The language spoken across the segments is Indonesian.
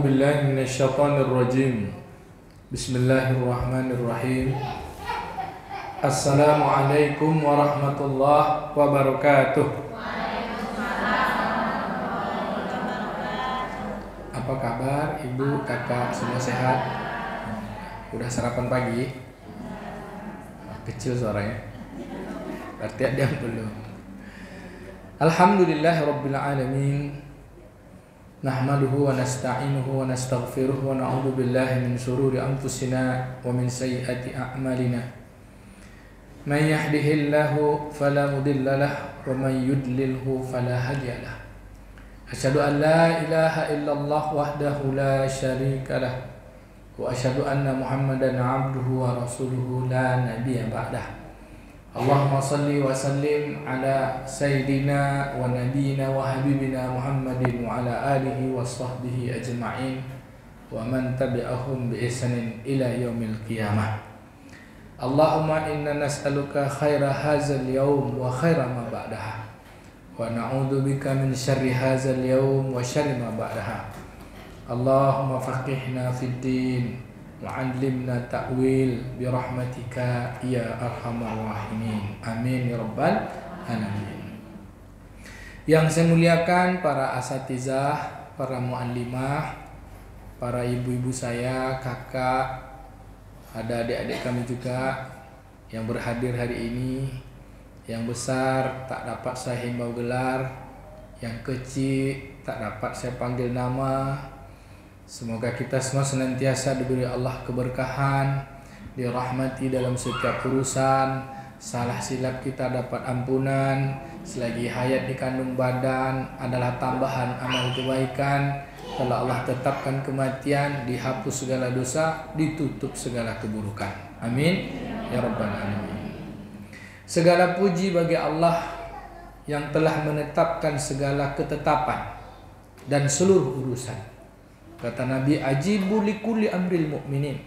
A'udzu billahi minasyaitonir rajim. Bismillahirrahmanirrahim. Assalamualaikum warahmatullahi wabarakatuh. Apa kabar ibu, kakak, semua sehat? Udah sarapan pagi? Kecil suaranya. Berarti ada yang belum. Alhamdulillahirabbil alamin. Nahmaduhu wa nasta'inuhu wa nastaghfiruh wa na'udzu billahi min shururi anfusina wa min sayyiati a'malina. May yahdihillahu fala mudilla lahu wa may yudlilhu fala hadiya lahu. Asyhadu an la ilaha illallah wahdahu la syarika lahu wa asyhadu anna Muhammadan 'abduhu wa rasuluhu la nabiyya ba'dahu. Allahumma salli wa sallim ala sayyidina wa nabiyina wa habibina Muhammadin wa ala alihi wa sahbihi ajma'in wa man tabi'ahum bi ihsanin ila yaumil qiyamah. Allahumma inna nas'aluka khaira hadzal yaum wa khaira ma ba'daha wa na'udzu bika min syarri hadzal yaum wa syarri ma ba'daha. Allahumma faqihna fid din wa'allimna ta'wil birahmatika ya arhamar rahimin. Amin ya rabbal alamin. Yang saya muliakan para asatizah, para muallimah, para ibu-ibu saya, kakak, ada adik-adik kami juga yang berhadir hari ini. Yang besar tak dapat saya himbau gelar, yang kecil tak dapat saya panggil nama. Semoga kita semua senantiasa diberi Allah keberkahan, dirahmati dalam setiap urusan, salah silap kita dapat ampunan, selagi hayat di kandung badan adalah tambahan amal kebaikan. Kalau Allah tetapkan kematian, dihapus segala dosa, ditutup segala keburukan. Amin ya rabbal alamin. Segala puji bagi Allah yang telah menetapkan segala ketetapan dan seluruh urusan. Kata Nabi, ajibu likulli amril mu'minin.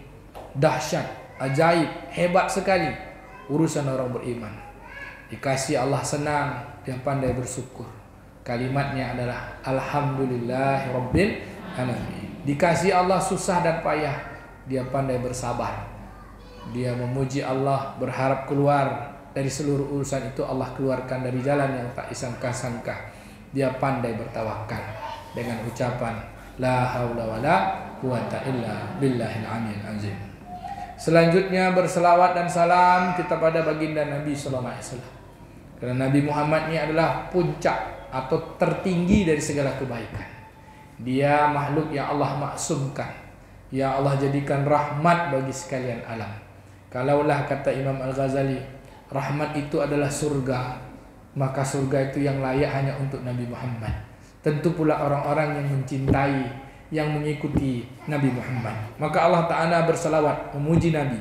Dahsyat, ajaib, hebat sekali urusan orang beriman. Dikasih Allah senang, dia pandai bersyukur. Kalimatnya adalah alhamdulillahirabbil alamin. Dikasih Allah susah dan payah, dia pandai bersabar. Dia memuji Allah, berharap keluar dari seluruh urusan itu, Allah keluarkan dari jalan yang tak disangka-sangka. Dia pandai bertawakal dengan ucapan la haula wala quwata illa billahil aliyil azim. Selanjutnya berselawat dan salam kita pada baginda Nabi sallallahu alaihi wasallam. Karena Nabi Muhammad ini adalah puncak atau tertinggi dari segala kebaikan. Dia makhluk yang Allah maksumkan, yang Allah jadikan rahmat bagi sekalian alam. Kalaulah kata Imam Al-Ghazali, rahmat itu adalah surga, maka surga itu yang layak hanya untuk Nabi Muhammad. Tentu pula orang-orang yang mencintai, yang mengikuti Nabi Muhammad. Maka Allah Ta'ala berselawat, memuji Nabi.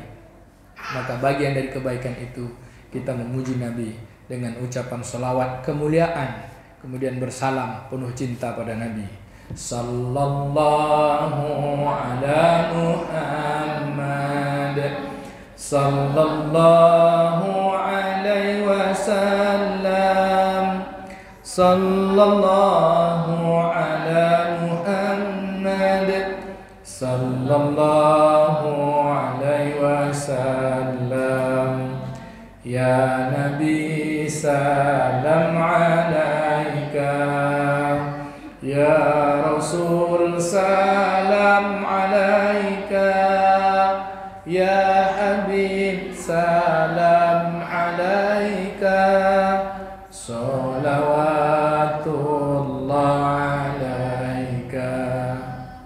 Maka bagian dari kebaikan itu, kita memuji Nabi dengan ucapan selawat kemuliaan, kemudian bersalam penuh cinta pada Nabi. Sallallahu ala Muhammad, sallallahu alaihi wasallam, sallallahu ala Muhammad, sallallahu alaihi wasallam. Ya Nabi salam alaika, ya Rasul salam alaika, ya Habib salam alaika. Salawatullah alaika.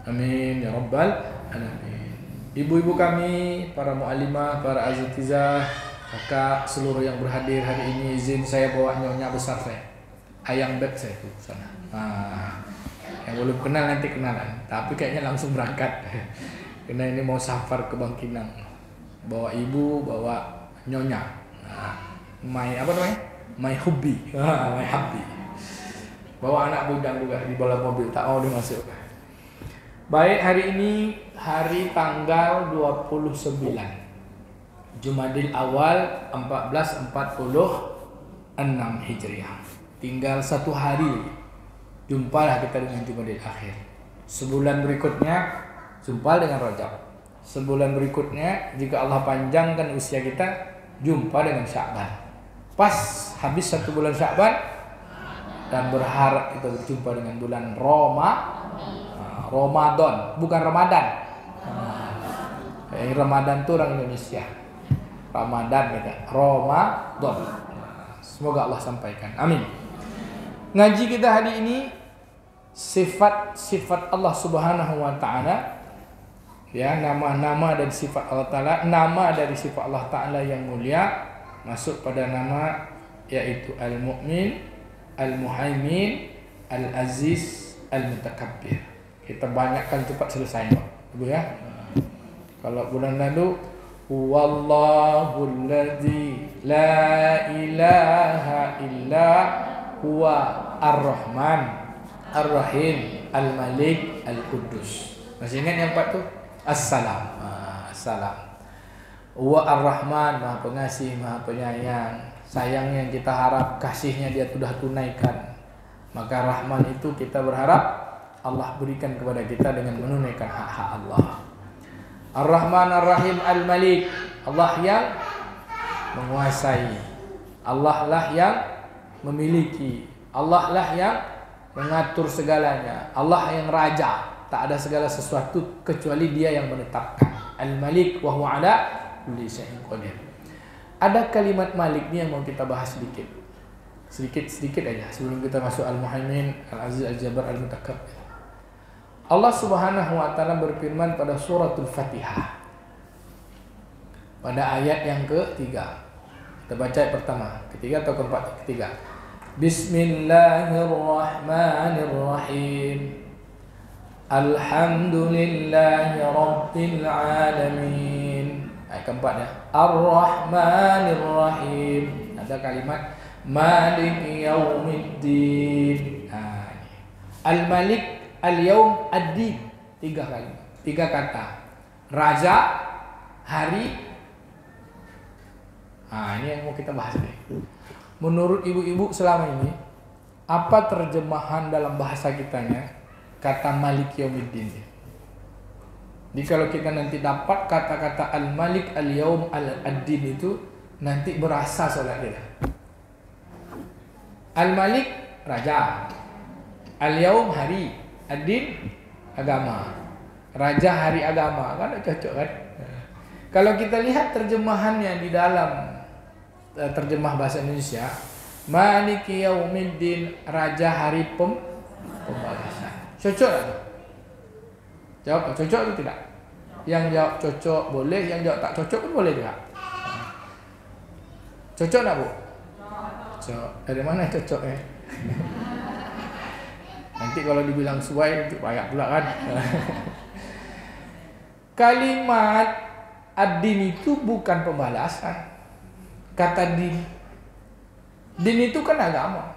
Amin ya rabbal alamin. Ibu-ibu kami, para muallimah, para azatizah, kakak, seluruh yang berhadir hari ini, izin saya bawa nyonya besar saya, ayang beb saya tuh sana. Yang belum kenal nanti kenalan, tapi kayaknya langsung berangkat. Karena ini mau safar ke Bangkinang. Bawa ibu, bawa nyonya. My apa namanya? My hubby. My hubby. Bawa anak bujang juga di bawah mobil, tak mau dimasuk. Baik, hari ini hari tanggal 29 Jumadil Awal 1446 Hijriah. Tinggal 1 hari, jumpalah kita dengan Jumadil Akhir. Sebulan berikutnya jumpa dengan Rajab. Sebulan berikutnya jika Allah panjangkan usia kita, jumpa dengan Sya'ban. Pas habis 1 bulan Sya'ban dan berharap kita berjumpa dengan bulan Ramadan, bukan Ramadan. Ramadan itu orang Indonesia. Ramadan kita, Ramadan. Semoga Allah sampaikan. Amin. Ngaji kita hari ini sifat-sifat Allah Subhanahu wa taala. Ya, nama-nama dan sifat Allah taala, nama dari sifat Allah taala yang mulia masuk pada nama yaitu Al-Mu'min, Al-Muhaimin, Al-Aziz, Al-Mutakabbir. Kita banyakkan cepat selesai, Ibu ya. Kalau bulan lalu Wallahul ladzi la ilaha illa huwa ar-Rahman ar-Rahim al-Malik al-Quddus. Masih ingat yang 4 tuh? Assalam. Assalam. Wa ar-Rahman, Maha Pengasih, Maha Penyayang. Sayang yang kita harap, kasihnya dia sudah tunaikan. Maka Rahman itu kita berharap Allah berikan kepada kita dengan menunaikan hak-hak Allah. Ar-Rahman Ar-Rahim Al-Malik, Allah yang menguasai, Allah lah yang memiliki, Allah lah yang mengatur segalanya, Allah yang raja, tak ada segala sesuatu kecuali dia yang menetapkan. Al-Malik wa huwa ala kulli syai'in qadir. Ada kalimat Malik ni yang mau kita bahas sedikit aja sebelum kita masuk Al-Muhaimin, Al-Aziz, Al-Jabbar, Al-Mutakabbir. Allah Subhanahu wa taala berfirman pada suratul Fatihah pada ayat yang ketiga. Kita baca ayat pertama, ketiga atau keempat? Ketiga. Bismillahirrahmanirrahim. Alhamdulillahi rabbil alamin. Ayat keempat ya. Ar-Rahmanirrahim. Ada kalimat Maliki yaumiddin. Al-Malik, Al-Yaum, Ad-Din. 3 kali, 3 kata. Raja, hari. Ini yang mau kita bahas nih. Menurut ibu-ibu selama ini, apa terjemahan dalam bahasa kitanya kata Malik Yaumiddin? Jadi kalau kita nanti dapat kata-kata Al-Malik, Al-Yaum, Ad-Din itu nanti berasa solat kita. Al-Malik, raja. Al-Yaum, hari. Ad-Din, agama. Raja, hari agama. Kan cocok kan? Kalau kita lihat terjemahannya di dalam terjemah bahasa Indonesia, Maliki Yaumiddin, raja hari pembalasan. Cocok tak? Jawab cocok atau tidak? Yang jawab cocok boleh, yang jawab tak cocok pun boleh juga. Cocok tak, Bu? Cocok. Dari mana cocoknya? Nanti kalau dibilang suai nanti banyak pula kan. Kalimat ad-din itu bukan pembalasan. Kata din itu kan agama.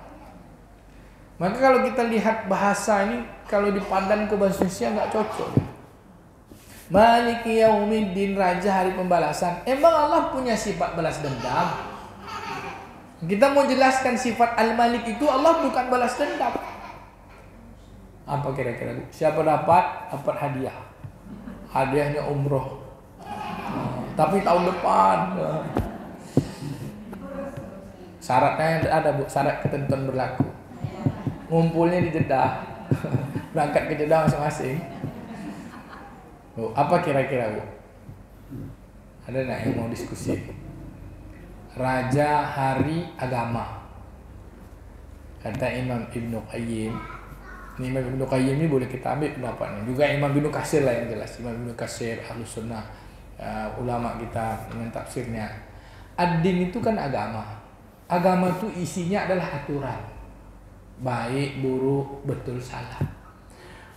Maka kalau kita lihat bahasa ini, kalau dipadan ke bahasa Indonesia nggak cocok. Maliki yaumiddin, raja hari pembalasan. Emang Allah punya sifat balas dendam? Kita mau jelaskan sifat Al-Malik itu Allah bukan balas dendam. Apa kira-kira? Siapa dapat hadiah? Hadiahnya umroh. Tapi tahun depan. Syaratnya ada, Bu, syarat ketentuan berlaku. Ngumpulnya di Jeddah. Berangkat ke Jeddah masing-masing. Bu, apa kira-kira, Bu? Ada enggak yang mau diskusi? Raja hari agama. Kata Imam Ibnu Qayyim. Ini Imam Ibnu Qayyim ini boleh kita ambil pendapatnya. Juga Imam Ibnu Katsir lah yang jelas. Imam Ibnu Katsir, Ahlus Sunnah, ulama kita dengan tafsirnya. Ad-din itu kan agama. Agama itu isinya adalah aturan. Baik, buruk, betul, salah.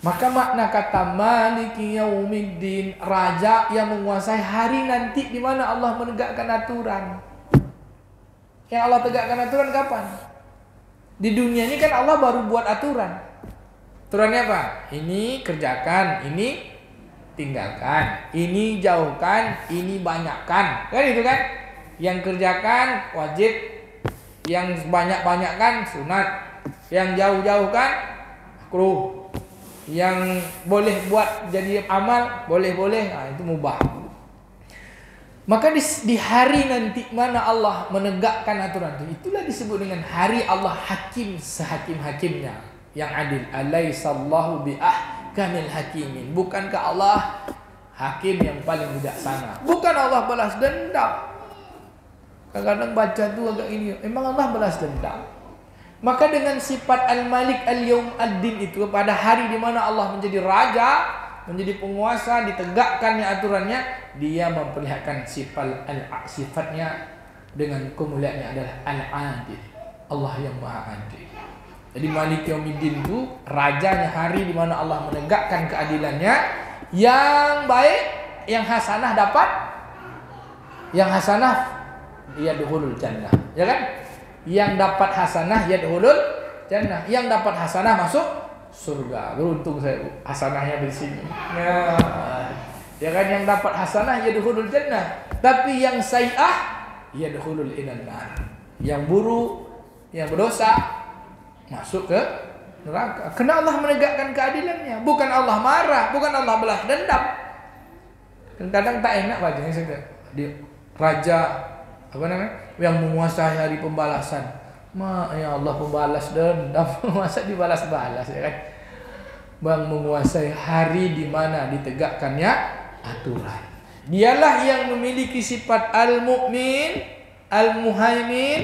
Maka makna kata Maliki Yaumiddin, raja yang menguasai hari nanti di mana Allah menegakkan aturan. Yang Allah tegakkan aturan kapan? Di dunia ini kan Allah baru buat aturan. Aturannya apa? Ini kerjakan, ini tinggalkan, ini jauhkan, ini banyakkan. Kan itu kan? Yang kerjakan wajib, yang banyak-banyakkan sunat, yang jauh-jauhkan makruh. Yang boleh buat jadi amal, boleh-boleh, itu mubah. Maka di hari nanti mana Allah menegakkan aturan itu, itulah disebut dengan hari Allah hakim sehakim-hakimnya, yang adil. Alaihissallahu biahkamil hakimin. Bukankah Allah hakim yang paling bijaksana? Bukan Allah balas dendam. Kadang-kadang baca tu agak ini, emang Allah balas dendam. Maka dengan sifat Al-Malik Al-Yawm Ad-Din itu, pada hari di mana Allah menjadi raja, menjadi penguasa, ditegakkannya aturannya, dia memperlihatkan sifatnya dengan kemuliaannya adalah Al-Adil, Allah yang Maha Adil. Jadi Malik Yaumiddin itu rajanya hari di mana Allah menegakkan keadilannya. Yang baik, yang hasanah dapat, yang hasanah yadkhulul jannah, ya kan? Yang dapat hasanah yadkhulul jannah, yang dapat hasanah masuk surga. Beruntung saya hasanahnya di sini. Ya kan, yang dapat hasanah yadkhulul jannah, tapi yang sayyi'ah yadkhulul nar. Yang buruk, yang berdosa masuk ke neraka. Karena Allah menegakkan keadilannya, bukan Allah marah, bukan Allah balas dendam. Kadang tak enak bacanya saya. Dia raja apa namanya? Yang menguasai hari pembalasan. Ya Allah pembalas dendam, masa dibalas-balas, ya kan? Bang menguasai hari di mana ditegakkannya aturan. Dialah yang memiliki sifat Al-Mu'min, Al-Muhaimin,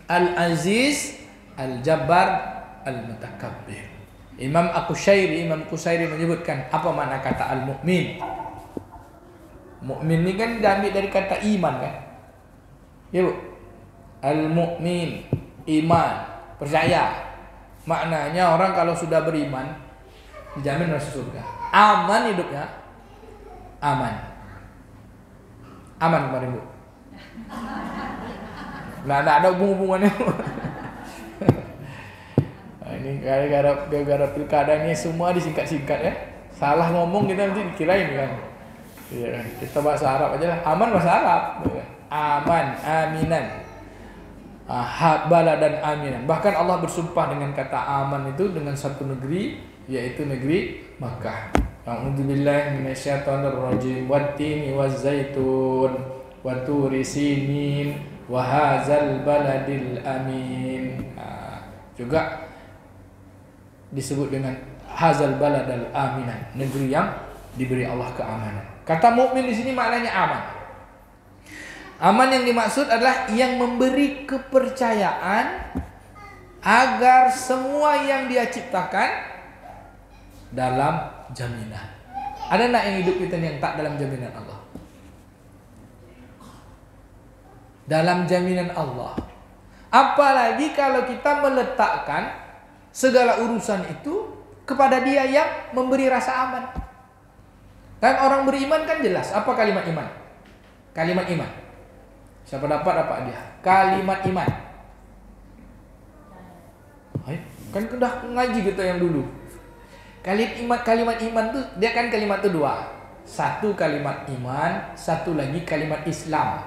Al-Aziz, Al-Jabbar, Al-Mutakabbir. Imam Qusairi menyebutkan apa makna kata Al-Mu'min. Mu'min ini kan diambil dari kata iman kan? Ya Bu. Al-Mu'min, iman, percaya. Maknanya orang kalau sudah beriman dijamin masuk surga. Aman hidupnya. Aman. Aman kemarin Bu. Nah, ada hubungannya. Ini gara-gara pilkada ini semua disingkat-singkat ya. Salah ngomong kita nanti dikirain kan. Iya, kita bahasa Arab aja lah. Aman bahasa Arab. Aman, aminan. Bala dan aminan. Bahkan Allah bersumpah dengan kata aman itu dengan satu negeri, yaitu negeri Makkah. A'udzubillahi minasyaitonir rajim. Wattini wazzaitun wa turi sinin wa hadzal baladil amin. Juga disebut dengan hadzal baladal aminan, negeri yang diberi Allah keamanan. Kata mukmin di sini maknanya aman. Aman yang dimaksud adalah yang memberi kepercayaan agar semua yang dia ciptakan dalam jaminan. Ada nak yang hidup kita yang tak dalam jaminan Allah? Dalam jaminan Allah. Apalagi kalau kita meletakkan segala urusan itu kepada dia yang memberi rasa aman. Kan orang beriman kan jelas apa kalimat iman? Kalimat iman. Siapa dapat dia. Kalimat iman. Kan udah ngaji kita yang dulu. Kalimat iman tuh dia kan kalimat tuh dua. Satu kalimat iman, satu lagi kalimat Islam.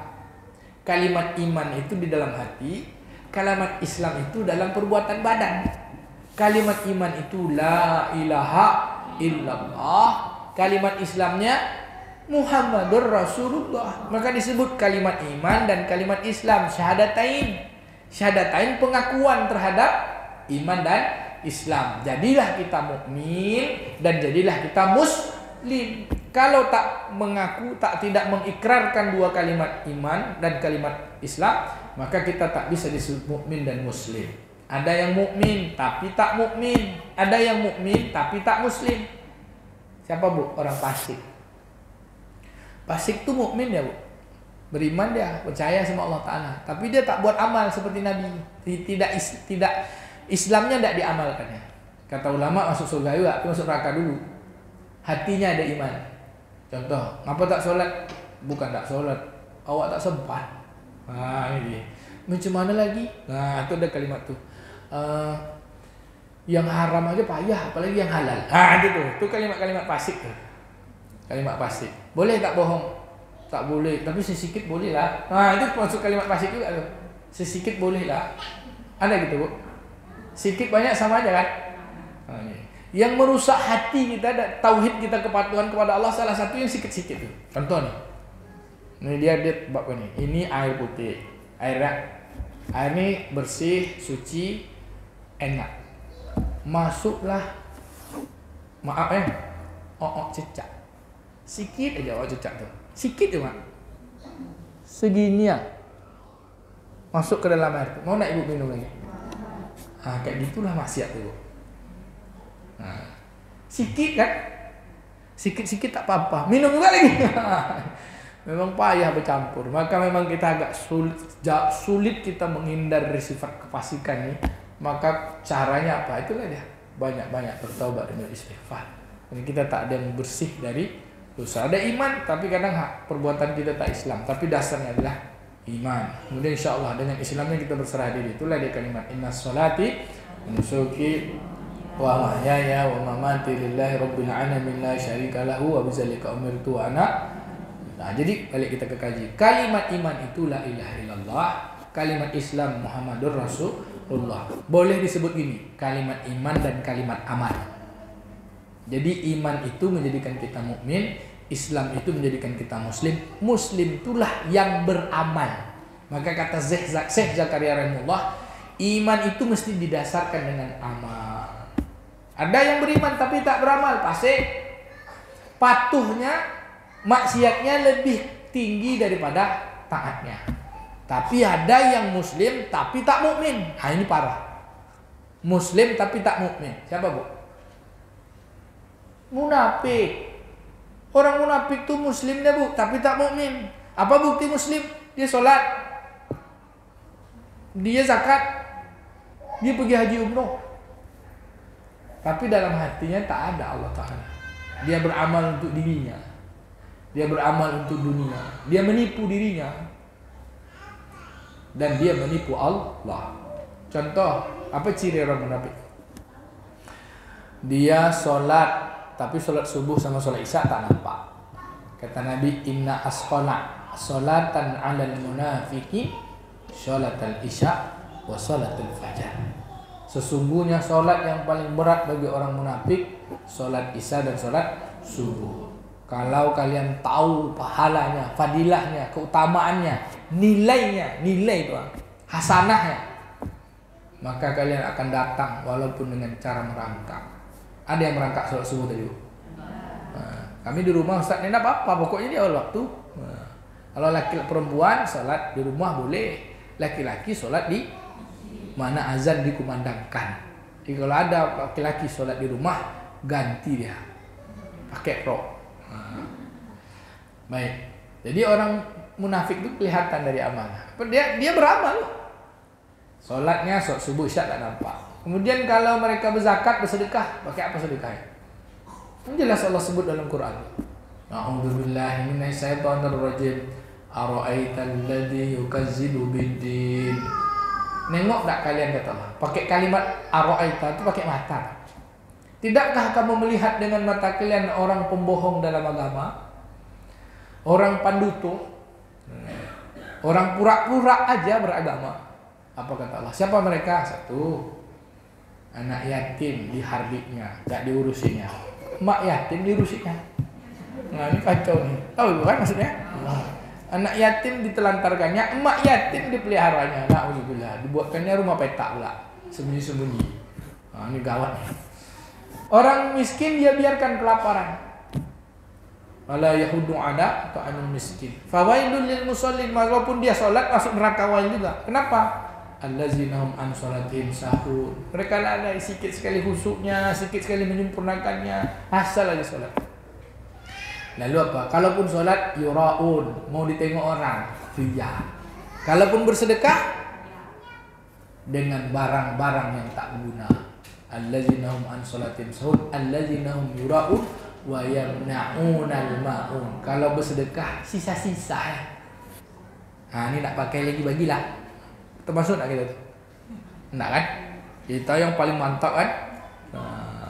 Kalimat iman itu di dalam hati, kalimat Islam itu dalam perbuatan badan. Kalimat iman itu la ilaha illallah. Kalimat Islamnya Muhammadur Rasulullah. Maka disebut kalimat iman dan kalimat Islam, syahadatain. Syahadatain pengakuan terhadap iman dan Islam. Jadilah kita mukmin dan jadilah kita muslim. Kalau tak mengaku, tidak mengikrarkan dua kalimat iman dan kalimat Islam, maka kita tak bisa disebut mukmin dan muslim. Ada yang mukmin tapi tak mukmin, ada yang mukmin tapi tak muslim. Siapa Bu? Orang fasik. Fasik itu mukmin ya Bu. Beriman dia, percaya sama Allah Ta'ala, tapi dia tak buat amal seperti Nabi. Tidak Islamnya tidak diamalkannya. Kata ulama masuk surga juga, tapi masuk neraka dulu. Hatinya ada iman. Contoh, ngapa tak sholat? Bukan tak sholat, awak tak sempat. Ini macam mana lagi? Nah, itu ada kalimat tuh. Yang haram aja payah, apalagi yang halal. Itu kalimat-kalimat fasik tuh. Kalimat fasik. Boleh tak bohong? Tak boleh, tapi sesikit boleh lah. Itu masuk kalimat fasik juga tuh. Sesikit boleh lah. Ada gitu Bu. Sikit banyak sama aja kan? Yang merusak hati kita dan tauhid kita, kepatuhan kepada Allah, salah satu yang sikit-sikit tuh. Contoh nih. Ini dia bab ini. Ini air putih. Air ini bersih, suci, enak. Masuklah, maaf cecak. Sikit aja cecak tuh. Sikit cuma. Segini ya. Masuk ke dalam air tuh. Mau nak ibu minum lagi? Kayak gitulah maksiat tuh. Sikit kan? Sikit-sikit tak apa-apa. Minum juga lagi. Memang payah bercampur. Maka memang kita agak sulit kita menghindar dari sifat kefasikan ini. Maka caranya apa? Itulah dia. Banyak-banyak bertaubat dan beristighfar. Ini kita tak ada yang bersih dari dosa. Ada iman, tapi kadang perbuatan kita tak Islam. Tapi dasarnya adalah iman. Kemudian insya Allah dengan Islamnya kita berserah diri. Itulah dia kalimat inna sholati nusuki wa mahyaya wa mamati lillahi rabbil alamin la syarika lahu wa bidzalika umirtu wa ana. Nah, jadi balik kita ke kaji. Kalimat iman itu la ilaha illallah, kalimat Islam Muhammadur Rasulullah. Boleh disebut gini, kalimat iman dan kalimat amal. Jadi iman itu menjadikan kita mukmin, Islam itu menjadikan kita muslim. Muslim itulah yang beramal. Maka kata Syekh Zakaria rahimahullah, iman itu mesti didasarkan dengan amal. Ada yang beriman tapi tak beramal, fasik. Patuhnya, maksiatnya lebih tinggi daripada taatnya. Tapi ada yang muslim tapi tak mukmin. Ini parah. Muslim tapi tak mukmin. Siapa, Bu? Munafik. Orang munafik tuh muslimnya, Bu, tapi tak mukmin. Apa bukti muslim? Dia sholat, dia zakat, dia pergi haji umroh, tapi dalam hatinya tak ada Allah Ta'ala. Dia beramal untuk dirinya, dia beramal untuk dunia, dia menipu dirinya, dan dia menipu Allah. Contoh, apa ciri orang munafik? Dia sholat, tapi sholat subuh sama sholat isya tak nampak. Kata Nabi, inna asqala sholatan alal munafiki sholatal isya wa sholatul fajar. Sesungguhnya sholat yang paling berat bagi orang munafik sholat isya dan sholat subuh. Kalau kalian tahu pahalanya, fadilahnya, keutamaannya, nilainya, nilai itu hasanahnya, maka kalian akan datang walaupun dengan cara merangkak. Ada yang merangkak sholat subuh tadi. Kami di rumah Ustaz, ini apa-apa, pokoknya di awal waktu. Kalau laki-laki perempuan sholat di rumah boleh, laki-laki sholat di mana azan dikumandangkan. Jadi kalau ada laki-laki sholat di rumah, ganti dia, pakai rok. Baik. Jadi orang munafik itu kelihatan dari amalnya. Dia beramal, sholatnya sholat subuh isya tak nampak. Kemudian kalau mereka berzakat, bersedekah, pakai apa sedekahnya? Jelas Allah sebut dalam Quran. A'udzubillahi minasyaitonirrajim. Ara'aital ladzi yukazzibu biddin. Nengok tak kalian, kata Allah. Pakai kalimat ara'aita itu pakai mata. Tidakkah kamu melihat dengan mata kalian orang pembohong dalam agama? Orang panduto? Orang pura-pura aja beragama. Apa kata Allah? Siapa mereka? Satu, anak yatim diharbiknya, tak diurusinya. Mak yatim diurusinya. Nah, ini kacau nih. Tahu kan maksudnya? Anak yatim ditelantarkannya, emak yatim dipeliharanya. Na'udzubillah, dibuatkannya rumah petak pula, sembunyi-sembunyi. Nah, ini gawat. Orang miskin dia biarkan kelaparan. Wala yahudu ada ta'amul miskin. Fawailul lil musallin, walaupun dia salat masuk neraka wail juga. Kenapa? Allazina hum an salatihim sahun. Mereka lalai, sikit sekali khusyuknya, sikit sekali menyempurnakannya, asal aja salat. Lalu apa? Kalaupun salat yuraun, mau ditengok orang, riya. Kalaupun bersedekah dengan barang-barang yang tak guna. Allazina hum an salatihim sahun, allazina hum yuraun wa yamna'unal ma'un. Kalau bersedekah sisa-sisa ya. Ini tak pakai lagi, bagilah. Termasuk tak kita tu? Tak kan? Kita yang paling mantap kan?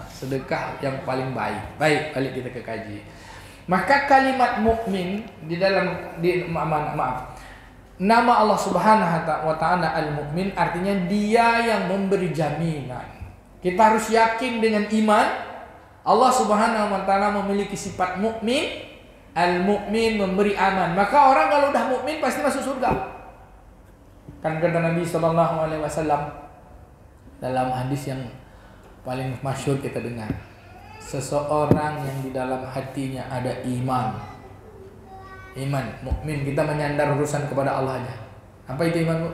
Sedekah yang paling baik. Baik, balik kita ke kaji. Maka kalimat mukmin di dalam nama Allah Subhanahu wa taala Al-Mukmin artinya dia yang memberi jaminan. Kita harus yakin dengan iman Allah Subhanahu wa taala memiliki sifat mukmin, al-mukmin memberi aman. Maka orang kalau udah mukmin pasti masuk surga. Kan kata Nabi sallallahu alaihi wasallam dalam hadis yang paling masyhur kita dengar, seseorang yang di dalam hatinya ada iman, mukmin, kita menyandar urusan kepada Allah aja. Apa itu iman, Bu?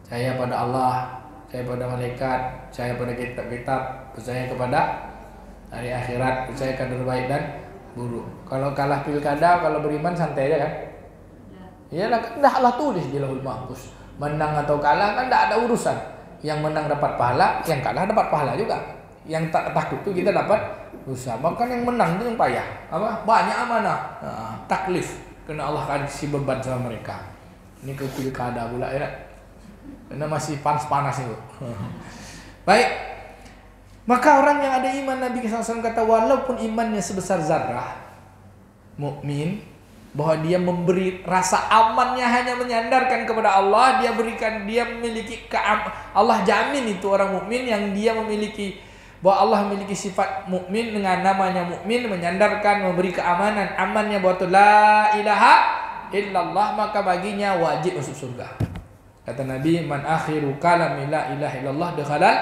Percaya pada Allah, percaya pada malaikat, percaya pada kitab-kitab, percaya kepada hari akhirat, percaya kader baik dan buruk. Kalau kalah pilkada, kalau beriman santai aja kan? Iyalah, kan dah Allah tulis di Lauhul Mahfuz. Menang atau kalah kan tidak ada urusan. Yang menang dapat pahala, yang kalah dapat pahala juga. Yang tak takut itu kita dapat usaha. Bahkan yang menang itu yang payah. Apa? Banyak amanah. Taklif. Kena Allah kasih beban sama mereka. Ini ke pilkada pula ya. Karena masih panas-panas itu. Baik. Maka orang yang ada iman, Nabi SAW kata, walaupun imannya sebesar zarrah, mukmin, bahwa dia memberi rasa amannya hanya menyandarkan kepada Allah, dia memiliki Allah jamin itu orang mukmin yang dia memiliki, bahwa Allah memiliki sifat mukmin dengan namanya mukmin, menyandarkan, memberi keamanan, amannya bahwa la ilaha illallah, maka baginya wajib masuk surga. Kata Nabi, man akhiru kalami la ilaha illallah dakhalal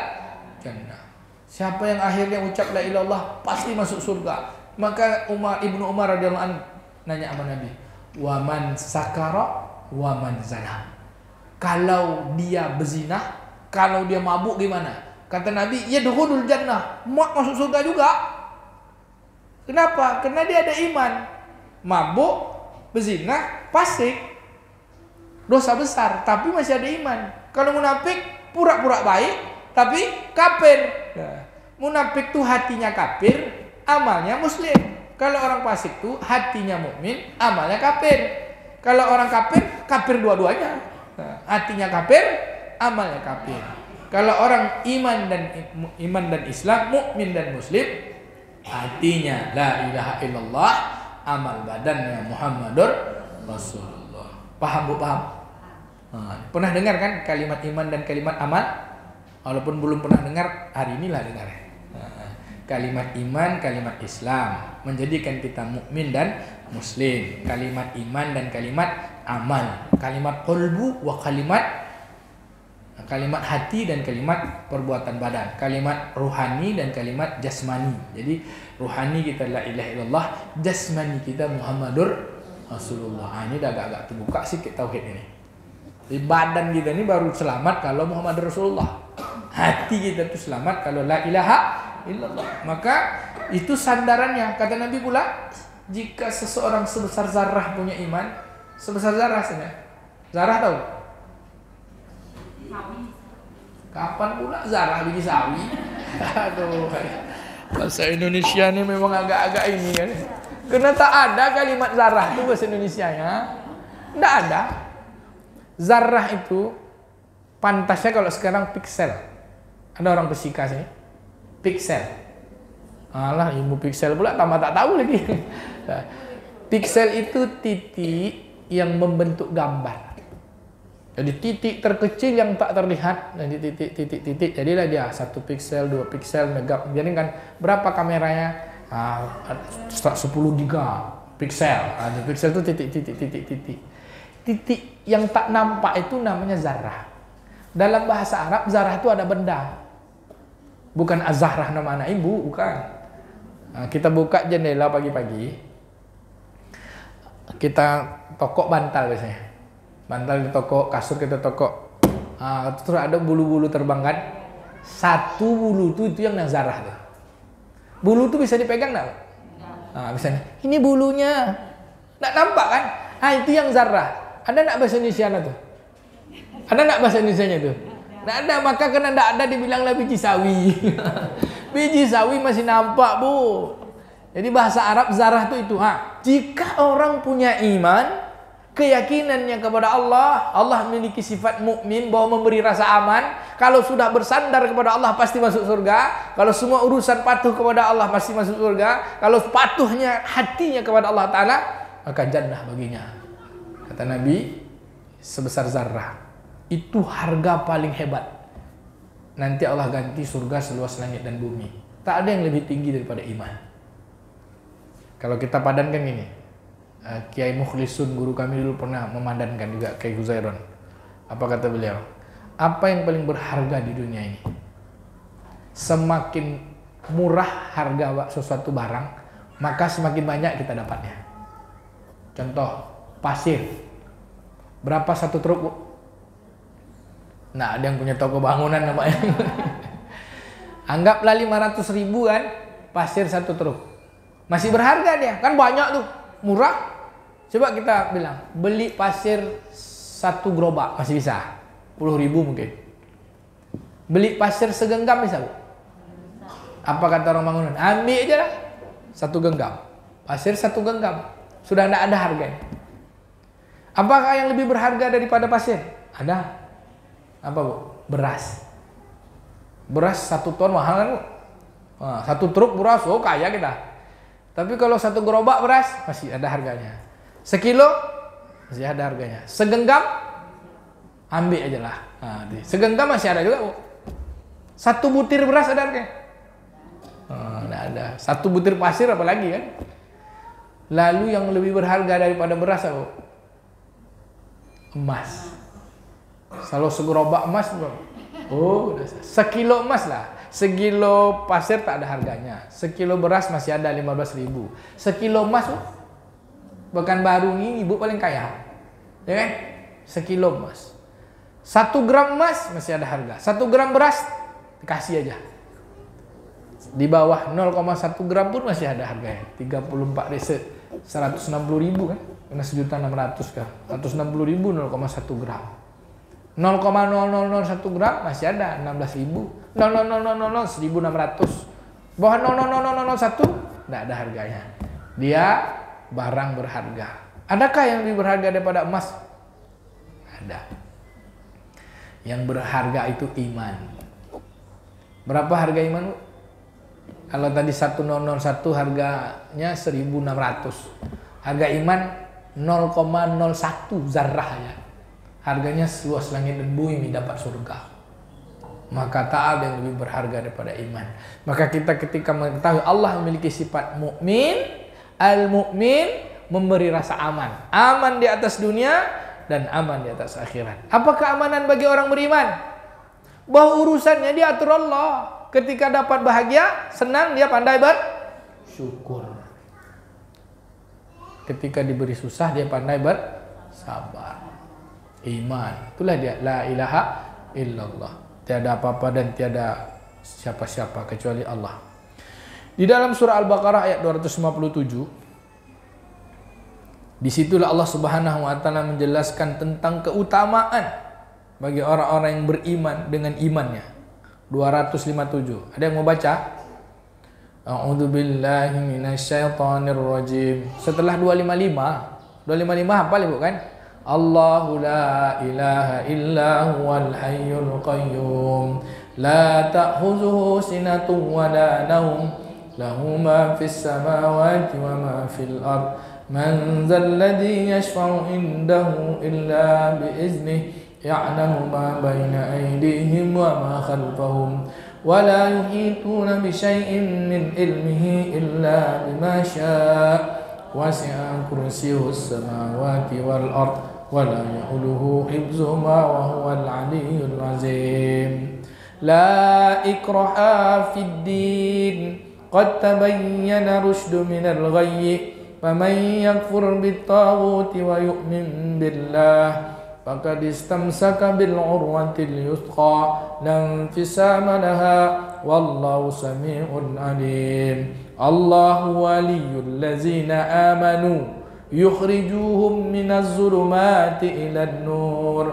jannah. Siapa yang akhirnya ucap la ilaha illallah pasti masuk surga. Maka Ibnu Umar radhiyallahu anhu nanya sama Nabi, wa man sakara wa man zana. Kalau dia berzina, kalau dia mabuk gimana? Kata Nabi, ya dukhulul jannah, masuk surga juga. Kenapa? Karena dia ada iman. Mabuk, berzina, fasik, dosa besar, tapi masih ada iman. Kalau munafik, pura-pura baik, tapi kafir. Munafik tuh hatinya kafir, amalnya muslim. Kalau orang fasik tuh hatinya mukmin, amalnya kafir. Kalau orang kafir, kafir dua-duanya. Hatinya kafir, amalnya kafir. Kalau orang iman dan Islam, mukmin dan muslim, hatinya la ilaha illallah, amal badannya Muhammadur Rasulullah. Paham, Bu? Paham? Pernah dengar kan kalimat iman dan kalimat amal? Walaupun belum pernah dengar, hari inilah dengar. Kalimat iman, kalimat Islam menjadikan kita mukmin dan muslim. Kalimat iman dan kalimat amal. Kalimat qalbu wa kalimat hati dan kalimat perbuatan badan. Kalimat ruhani dan kalimat jasmani. Jadi ruhani kita la ilaha illallah, jasmani kita Muhammadur Rasulullah. Ini dah agak-agak terbuka sikit tauhid ini. Di badan kita ini baru selamat kalau Muhammadur Rasulullah. Hati kita itu selamat kalau la ilaha illallah. Maka itu sandarannya. Kata Nabi pula, jika seseorang sebesar zarrah punya iman, sebesar zarrah saja. Zarrah tahu? Kapan pula zarrah biji sawi? Aduh, bahasa Indonesia ini memang agak-agak ini kan. Karena tak ada kalimat zarrah itu bahasa Indonesianya. Tidak ada. Zarrah itu pantasnya kalau sekarang piksel. Ada orang fisika sini. Piksel. Alah, ilmu piksel pula tambah tak tahu lagi. Piksel itu titik yang membentuk gambar. Jadi titik terkecil yang tak terlihat, jadi titik. Jadilah dia 1 piksel, 2 piksel, megap. Jadi kan berapa kameranya? 10 giga piksel. Piksel itu titik. Titik yang tak nampak itu namanya zarrah. Dalam bahasa Arab, zarrah itu ada benda. Bukan az-zahrah nama anak ibu, bukan. Kita buka jendela pagi-pagi, kita tokok bantal biasanya. Bantal di toko, kasur kita tokok. Terus ada bulu-bulu terbang kan. 1 bulu itu yang zarrah tuh. Bulu itu bisa dipegang enggak? Misalnya, ini bulunya. Enggak nampak kan? Itu yang zarrah. Ada enggak bahasa Indonesia tuh? Ada enggak bahasa Indonesianya tuh? Enggak ada, maka karena enggak ada dibilanglah biji sawi. Biji sawi masih nampak, Bu. Jadi bahasa Arab zarrah itu. Jika orang punya iman, keyakinannya kepada Allah, Allah memiliki sifat mukmin bahwa memberi rasa aman. Kalau sudah bersandar kepada Allah pasti masuk surga. Kalau semua urusan patuh kepada Allah pasti masuk surga. Kalau patuhnya hatinya kepada Allah Ta'ala, maka jannah baginya. Kata Nabi, sebesar zarrah. Itu harga paling hebat. Nanti Allah ganti surga seluas langit dan bumi. Tak ada yang lebih tinggi daripada iman. Kalau kita padankan gini, Kiai Mukhlisun guru kami dulu pernah memadankan juga, Kiai Huzairon. Apa kata beliau? Apa yang paling berharga di dunia ini? Semakin murah harga sesuatu barang, maka semakin banyak kita dapatnya. Contoh, pasir. Berapa satu truk, Bu? Nah, ada yang punya toko bangunan namanya. Anggaplah 500.000 kan, pasir satu truk. Masih berharga dia, kan banyak tuh, murah. Coba kita bilang, beli pasir satu gerobak masih bisa, 10.000 mungkin. Beli pasir segenggam bisa, Bu? Apa kata orang bangunan? Ambil aja lah, satu genggam. Pasir satu genggam, sudah tidak ada harganya. Apakah yang lebih berharga daripada pasir? Ada. Apa, Bu? Beras. Beras 1 ton mahal kan, Bu? Nah, 1 truk beras, oh kaya kita. Tapi kalau 1 gerobak beras masih ada harganya. Sekilo masih ada harganya. Segenggam ambil aja lah. Nah, segenggam masih ada juga, Bu. 1 butir beras ada harganya. Nggak ada. 1 butir pasir apalagi kan. Lalu yang lebih berharga daripada beras apa? Emas. Kalau segerobak emas, oh, sekilo emas lah. Sekilo pasir tak ada harganya. Sekilo beras masih ada 15.000. Sekilo emas, bahkan baru ini ibu paling kaya, ya kan? Sekilo emas. 1 gram emas masih ada harga. 1 gram beras dikasih aja. Di bawah 0,1 gram pun masih ada harganya. 34 desa 160.000 kan? Karena 1.600.000 kah? 160.000 0,1 gram. 0,0001 gram masih ada 16.000. 1.600. Bawah 0,0001 tidak ada harganya. Dia barang berharga. Adakah yang lebih berharga daripada emas? Ada. Yang berharga itu iman. Berapa harga iman, Bu? Kalau tadi 1001 harganya 1.600. Harga iman 0,01 zarrah ya. Harganya seluas langit dan bumi dapat surga. Maka tak ada yang lebih berharga daripada iman. Maka kita ketika mengetahui Allah memiliki sifat mukmin, al-mukmin, memberi rasa aman. Aman di atas dunia dan aman di atas akhirat. Apa keamanan bagi orang beriman? Bahwa urusannya diatur Allah. Ketika dapat bahagia, senang, dia pandai bersyukur. Ketika diberi susah, dia pandai bersabar. Iman, itulah dia, la ilaha illallah. Tiada apa-apa dan tiada siapa-siapa kecuali Allah. Di dalam surah Al-Baqarah ayat 257, disitulah Allah Subhanahu wa Ta'ala menjelaskan tentang keutamaan bagi orang-orang yang beriman dengan imannya. 257. Ada yang mau baca? A'udzubillahi minasyaitonirrajim. Setelah 255 hafal Ibu kan? Allahu la ilaha illa huwal hayyul qayyum la ta'khuzuhu sinatun wa la nawm lahu ma fis samawati wa ma fil ard man dzal ladzi yashfa'u indahu illa bi iznihi ya'lamu ma baina aydihim wa ma khalfahum wa la yuhituna bi syai'in min ilmihi illa bima syaa' wasi'a kursiyyuhus samawati wal ard ولا يؤوده حفظهما وهو العلي العظيم لا إكراه في الدين قد تبين رشد من الغي فمن يكفر بالطاغوت ويؤمن بالله فقد استمسك بالعروة اليثقى لا انفصام لها والله سميع عليم الله ولي الذين آمنوا يخرجوهم من الظلمات إلى النور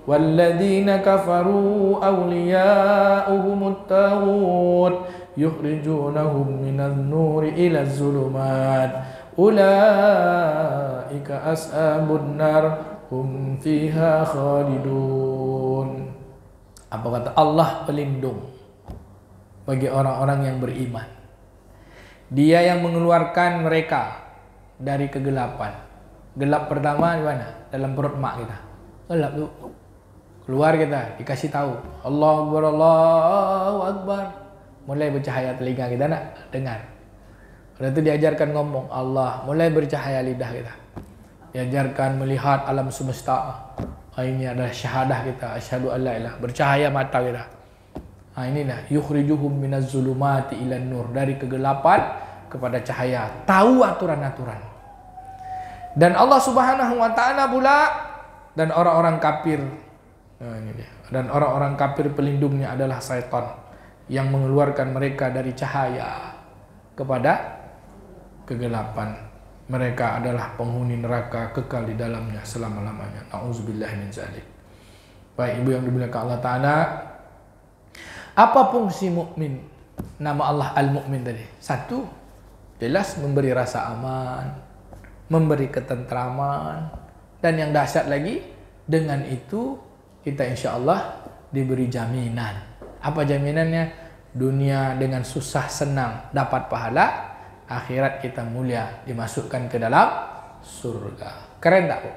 والذين كفروا أولياؤهم الطاغوت يخرجونهم من النور إلى الظلمات أولئك أصحاب النار هم فيها خالدون. Apa kata Allah? Pelindung bagi orang-orang yang beriman. Dia yang mengeluarkan mereka dari kegelapan. Gelap pertama di mana? Dalam perut mak kita. Gelap tuh. Keluar kita, dikasih tahu. Allahu Akbar, Allahu Akbar. mulai bercahaya telinga kita nak dengar. Udah itu diajarkan ngomong Allah, mulai bercahaya lidah kita. Diajarkan melihat alam semesta. Ini adalah syahadah kita, asyhadu an la ilaha, bercahaya mata kita. Inilah yukhrijuhum minaz zulumati ilan nur, dari kegelapan kepada cahaya, tahu aturan-aturan. Dan Allah Subhanahu wa taala pula, dan orang-orang kafir, ini dia. Dan orang-orang kafir pelindungnya adalah syaitan yang mengeluarkan mereka dari cahaya kepada kegelapan. Mereka adalah penghuni neraka, kekal di dalamnya selama-lamanya. Nauzubillahi min dzalik. Baik ibu yang dimuliakan Allah taala, apa fungsi mukmin? Nama Allah Al-Mu'min tadi. Satu, jelas memberi rasa aman, memberi ketentraman, dan yang dahsyat lagi, dengan itu kita insya Allah diberi jaminan. Apa jaminannya? Dunia dengan susah senang dapat pahala, akhirat kita mulia dimasukkan ke dalam surga. Keren tak, Bu?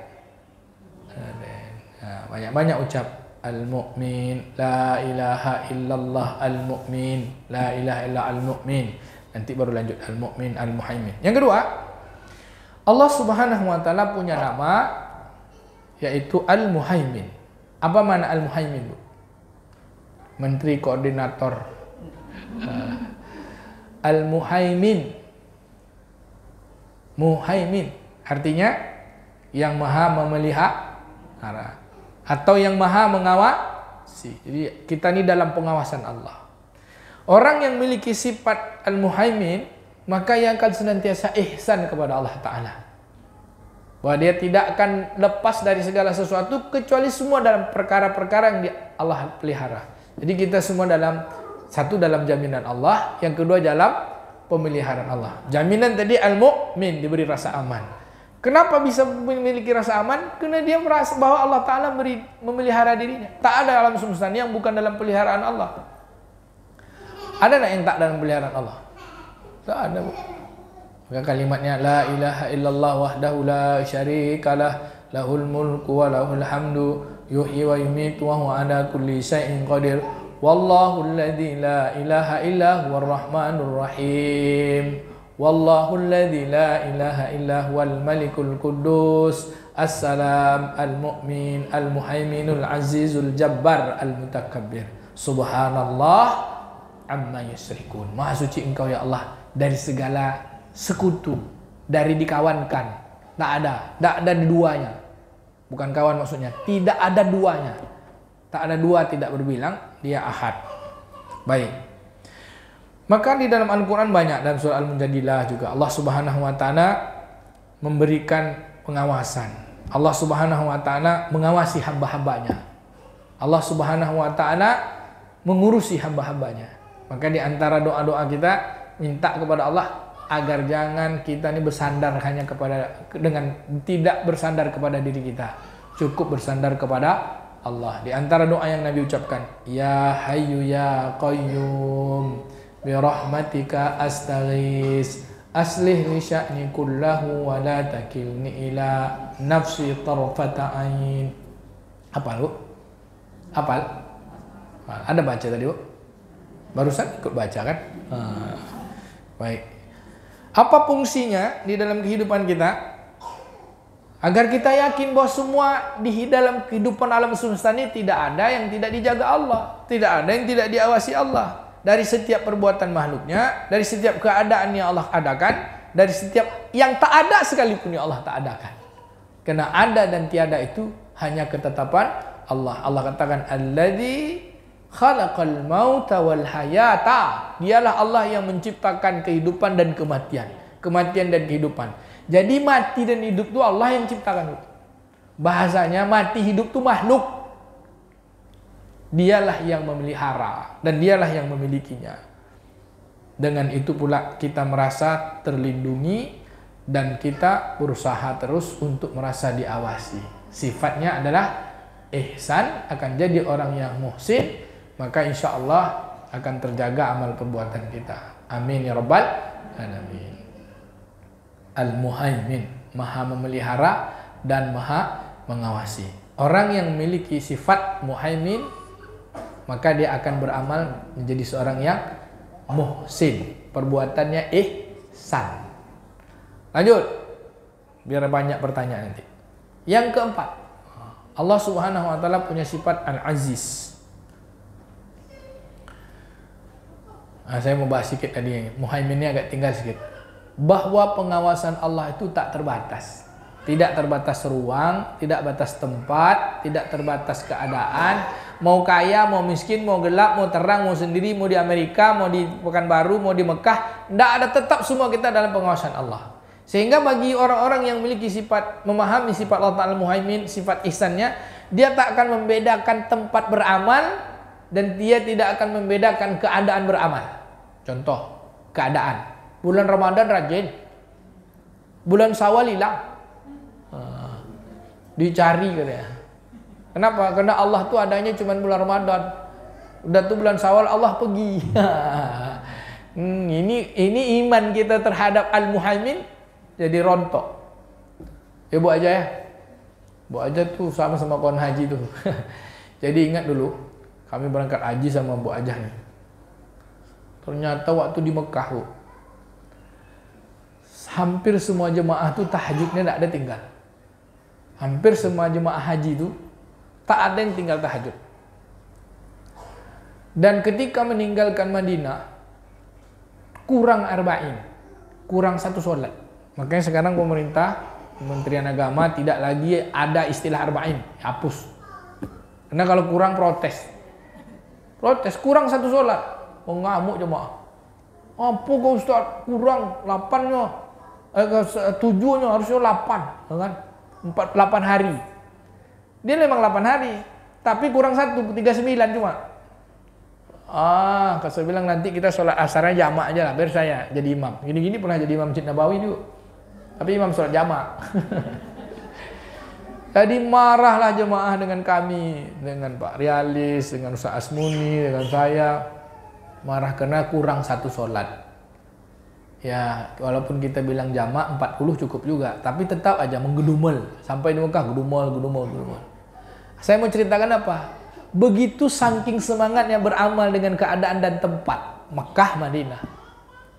Banyak-banyak ucap Al-Mu'min, La ilaha illallah Al-Mu'min, La ilaha illallah Al-Mu'min. Nanti baru lanjut Al-Mu'min, Al-Muhaimin. Yang kedua, Allah Subhanahu wa taala punya nama yaitu Al-Muhaimin. Apa makna Al-Muhaimin, Bu? Menteri Koordinator. Al-Muhaimin. Muhaimin artinya yang maha memelihara atau yang maha mengawasi. Jadi kita ini dalam pengawasan Allah. Orang yang memiliki sifat Al-Muhaimin, maka ia akan senantiasa ihsan kepada Allah Ta'ala. Bahwa dia tidak akan lepas dari segala sesuatu kecuali semua dalam perkara-perkara yang Allah pelihara. Jadi kita semua satu dalam jaminan Allah, yang kedua dalam pemeliharaan Allah. Jaminan tadi Al-Mu'min, diberi rasa aman. Kenapa bisa memiliki rasa aman? Karena dia merasa bahwa Allah Ta'ala memelihara dirinya. Tak ada alam semesta yang bukan dalam peliharaan Allah. Ada tak yang tak dalam peliharaan Allah? Tak ada, Bu. Maka kalimatnya La ilaha illallah wahdahu la syarikalah, lahul mulku wa lahul hamdu, yuhyi wa yumitu wa huwa ala kulli syai'in qadir. Wallahu alladzi la ilaha illa huwar rahmanur rahim. Wallahu alladzi la ilaha illa huwal malikul quddus assalam al-mu'min al-muhaiminul azizul jabbar al-mutakabbir. Subhanallah amma yusyrikun. Maha suci engkau ya Allah dari segala sekutu, dari dikawankan. Tak ada duanya. Bukan kawan maksudnya, tidak ada duanya. Tak ada dua, tidak berbilang, dia ahad. Baik. Maka di dalam Al-Quran banyak, dalam surah Al-Mujadilah juga Allah Subhanahu wa taala memberikan pengawasan. Allah Subhanahu wa taala mengawasi hamba-hambanya. Allah Subhanahu wa taala mengurusi hamba-hambanya. Maka di antara doa-doa kita minta kepada Allah agar jangan kita ini bersandar hanya dengan tidak bersandar kepada diri kita. Cukup bersandar kepada Allah. Di antara doa yang Nabi ucapkan, Ya Hayyu Ya Qayyum bi rahmatika astaghis aslih li sya'ni kullahu wa la takilni ila nafsi tarfata ain. Hafal, Bu? Hafal? Ada baca tadi, Bu? Barusan ikut baca kan? Baik. Apa fungsinya di dalam kehidupan kita? Agar kita yakin bahwa semua di dalam kehidupan alam semesta ini tidak ada yang tidak dijaga Allah. Tidak ada yang tidak diawasi Allah. Dari setiap perbuatan makhluknya, dari setiap keadaan yang Allah adakan, dari setiap yang tak ada sekalipun yang Allah tak adakan. Karena ada dan tiada itu hanya ketetapan Allah. Allah katakan, Alladzi khalaqal mauta wal hayata. Dialah Allah yang menciptakan kehidupan dan kematian. Kematian dan kehidupan. Jadi mati dan hidup itu Allah yang ciptakan. Bahasanya mati hidup itu makhluk. Dialah yang memelihara dan dialah yang memilikinya. Dengan itu pula kita merasa terlindungi dan kita berusaha terus untuk merasa diawasi. Sifatnya adalah ihsan, akan jadi orang yang muhsin, maka insya Allah akan terjaga amal perbuatan kita. Amin ya rabbal alamin. Al-Muhaimin, maha memelihara dan maha mengawasi. Orang yang memiliki sifat Muhaimin, maka dia akan beramal menjadi seorang yang muhsin, perbuatannya ihsan. Lanjut, biar banyak pertanyaan nanti. Yang keempat, Allah Subhanahu wa taala punya sifat Al-Aziz. Saya mau bahas sedikit tadi, Muhaimin ini agak tinggal sedikit. Bahwa pengawasan Allah itu tak terbatas. Tidak terbatas ruang, tidak batas tempat, tidak terbatas keadaan. Mau kaya, mau miskin, mau gelap, mau terang, mau sendiri, mau di Amerika, mau di Pekanbaru, mau di Mekah, tidak ada, tetap semua kita dalam pengawasan Allah. Sehingga bagi orang-orang yang memiliki sifat, memahami sifat Allah Ta'ala Muhaimin, sifat ihsannya, dia tak akan membedakan tempat beramal dan dia tidak akan membedakan keadaan beramal. Contoh, keadaan. Bulan Ramadan rajin, bulan Syawal hilang, dicari katanya. Kenapa? Karena Allah tuh adanya cuma bulan Ramadan. Udah tuh bulan Syawal Allah pergi. Ini iman kita terhadap Al-Muhaimin jadi rontok. Ya Bu aja ya. Bu aja tuh sama-sama kawan haji tuh. Jadi ingat dulu, kami berangkat haji sama Bu Ajah nih. Ternyata waktu di Mekah, Bu, hampir semua jemaah tuh tahajudnya tidak ada tinggal. Hampir semua jemaah haji itu tak ada yang tinggal tahajud. Dan ketika meninggalkan Madinah, kurang arba'in, kurang satu sholat. Makanya sekarang pemerintah, Kementerian Agama tidak lagi ada istilah arba'in, hapus. Karena kalau kurang protes, kurang satu sholat, ngamuk jemaah. Apa kau Ustaz, kurang 8-nya, 7-nya harusnya 8, kan? 8 hari. Dia memang 8 hari, tapi kurang 1, 39 cuma. Saya bilang nanti kita sholat asarnya jamak aja lah, biar saya jadi imam. Gini-gini pernah jadi imam Masjid Nabawi dulu, tapi imam sholat jamak. Jadi marahlah jemaah dengan kami, dengan Pak Rialis, dengan Ustaz Asmuni, dengan saya. Marah karena kurang satu sholat. Ya, walaupun kita bilang jamak 40 cukup juga, tapi tetap aja menggedumel. Sampai di Mekah gedumel. Saya mau ceritakan apa? Begitu saking semangatnya beramal dengan keadaan dan tempat Mekah, Madinah.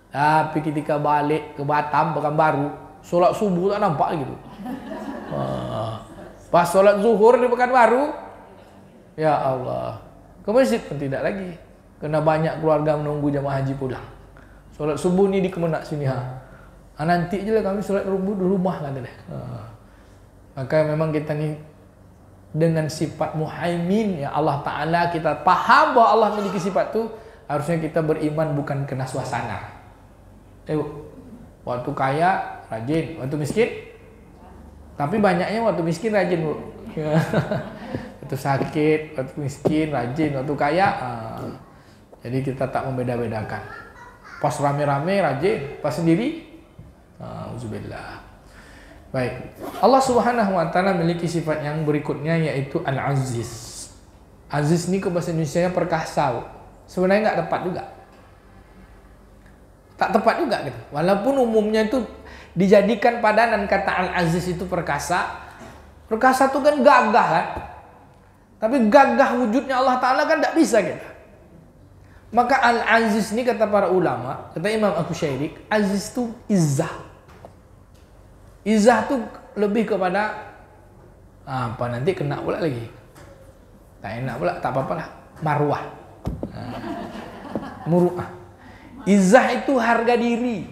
Tapi ketika balik ke Batam, Pekanbaru, sholat subuh tak nampak gitu. Pas sholat zuhur di Pekanbaru, ya Allah, ke masjid pun tidak lagi. Karena banyak keluarga menunggu jamaah haji pulang. Sholat subuh ni di Kemenak sini nanti je lah kami sholat subuh di rumah kan deh. Maka memang kita ni dengan sifat Muhaimin ya Allah Ta'ala, kita paham bahwa Allah memiliki sifat itu, harusnya kita beriman bukan kena suasana. Waktu kaya rajin, waktu miskin, tapi banyaknya waktu miskin rajin, Bu. Waktu sakit, waktu miskin rajin, waktu kaya jadi kita tak membeda-bedakan. Pas rame-rame rajin, pas sendiri auzubillah. Baik. Allah Subhanahu wa taala memiliki sifat yang berikutnya, yaitu Al-Aziz. Aziz ini ke bahasa Indonesianya perkasa. Sebenarnya nggak tepat juga. Tak tepat juga gitu. Walaupun umumnya itu dijadikan padanan kata Al-Aziz itu perkasa. Perkasa itu kan gagah kan. Tapi gagah wujudnya Allah Ta'ala kan tidak bisa gitu. Maka Al-Aziz ini kata para ulama, kata Imam Al-Qushayri, Aziz itu izzah. Izzah itu lebih kepada apa, nanti kena pula lagi. Tak enak pula, tak apa-apa lah. Marwah. Muru'ah. Izzah itu harga diri.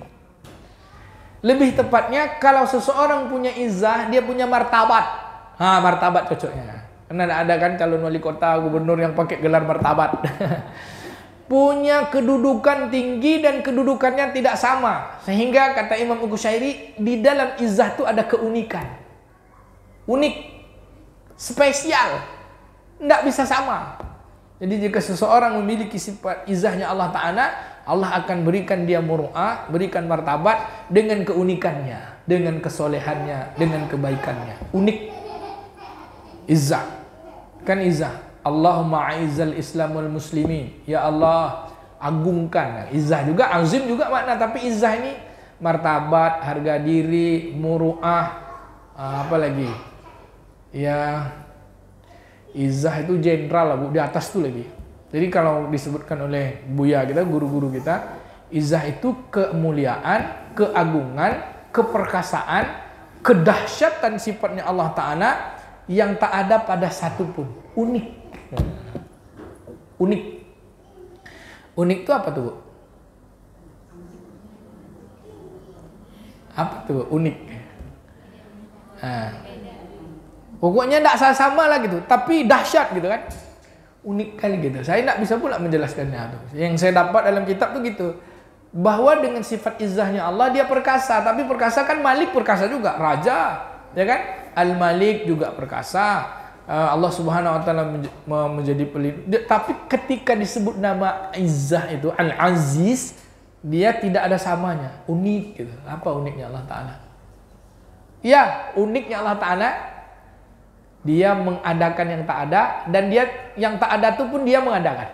Lebih tepatnya kalau seseorang punya izzah, dia punya martabat. Martabat cocoknya. Karena ada kan calon wali kota, gubernur yang pakai gelar martabat. Punya kedudukan tinggi dan kedudukannya tidak sama. Sehingga kata Imam Al-Qushayri, di dalam izzah itu ada keunikan. Unik. Spesial. Tidak bisa sama. Jadi jika seseorang memiliki sifat izzahnya Allah Ta'ala, Allah akan berikan dia muru'ah, berikan martabat dengan keunikannya, dengan kesolehannya, dengan kebaikannya. Unik. Izzah. Kan izzah. Allahumma a'izzal Islam wal muslimin. Ya Allah, agungkan. Izzah juga, azim juga makna, tapi izzah ini martabat, harga diri, muru'ah, apa lagi? Ya, izzah itu jenderal lah, Bu, di atas tuh lagi. Jadi kalau disebutkan oleh Buya kita, guru-guru kita, izzah itu kemuliaan, keagungan, keperkasaan, kedahsyatan sifatnya Allah Ta'ala yang tak ada pada satu pun. Unik. Unik. Unik itu apa tuh, Bu? Apa tuh unik? Nah, pokoknya tidak sama lah gitu, tapi dahsyat gitu kan. Unik kali gitu. Saya tidak bisa pula menjelaskannya. Yang saya dapat dalam kitab tuh gitu, bahwa dengan sifat izzahnya Allah dia perkasa, tapi perkasa kan Malik perkasa juga, raja, ya kan? Al-Malik juga perkasa. Allah Subhanahu wa taala menjadi pelindung. Tapi ketika disebut nama izzah itu Al-Aziz, dia tidak ada samanya. Unik gitu. Apa uniknya Allah Ta'ala? Ya, uniknya Allah Ta'ala, dia mengadakan yang tak ada, dan dia yang tak ada itu pun dia mengadakan.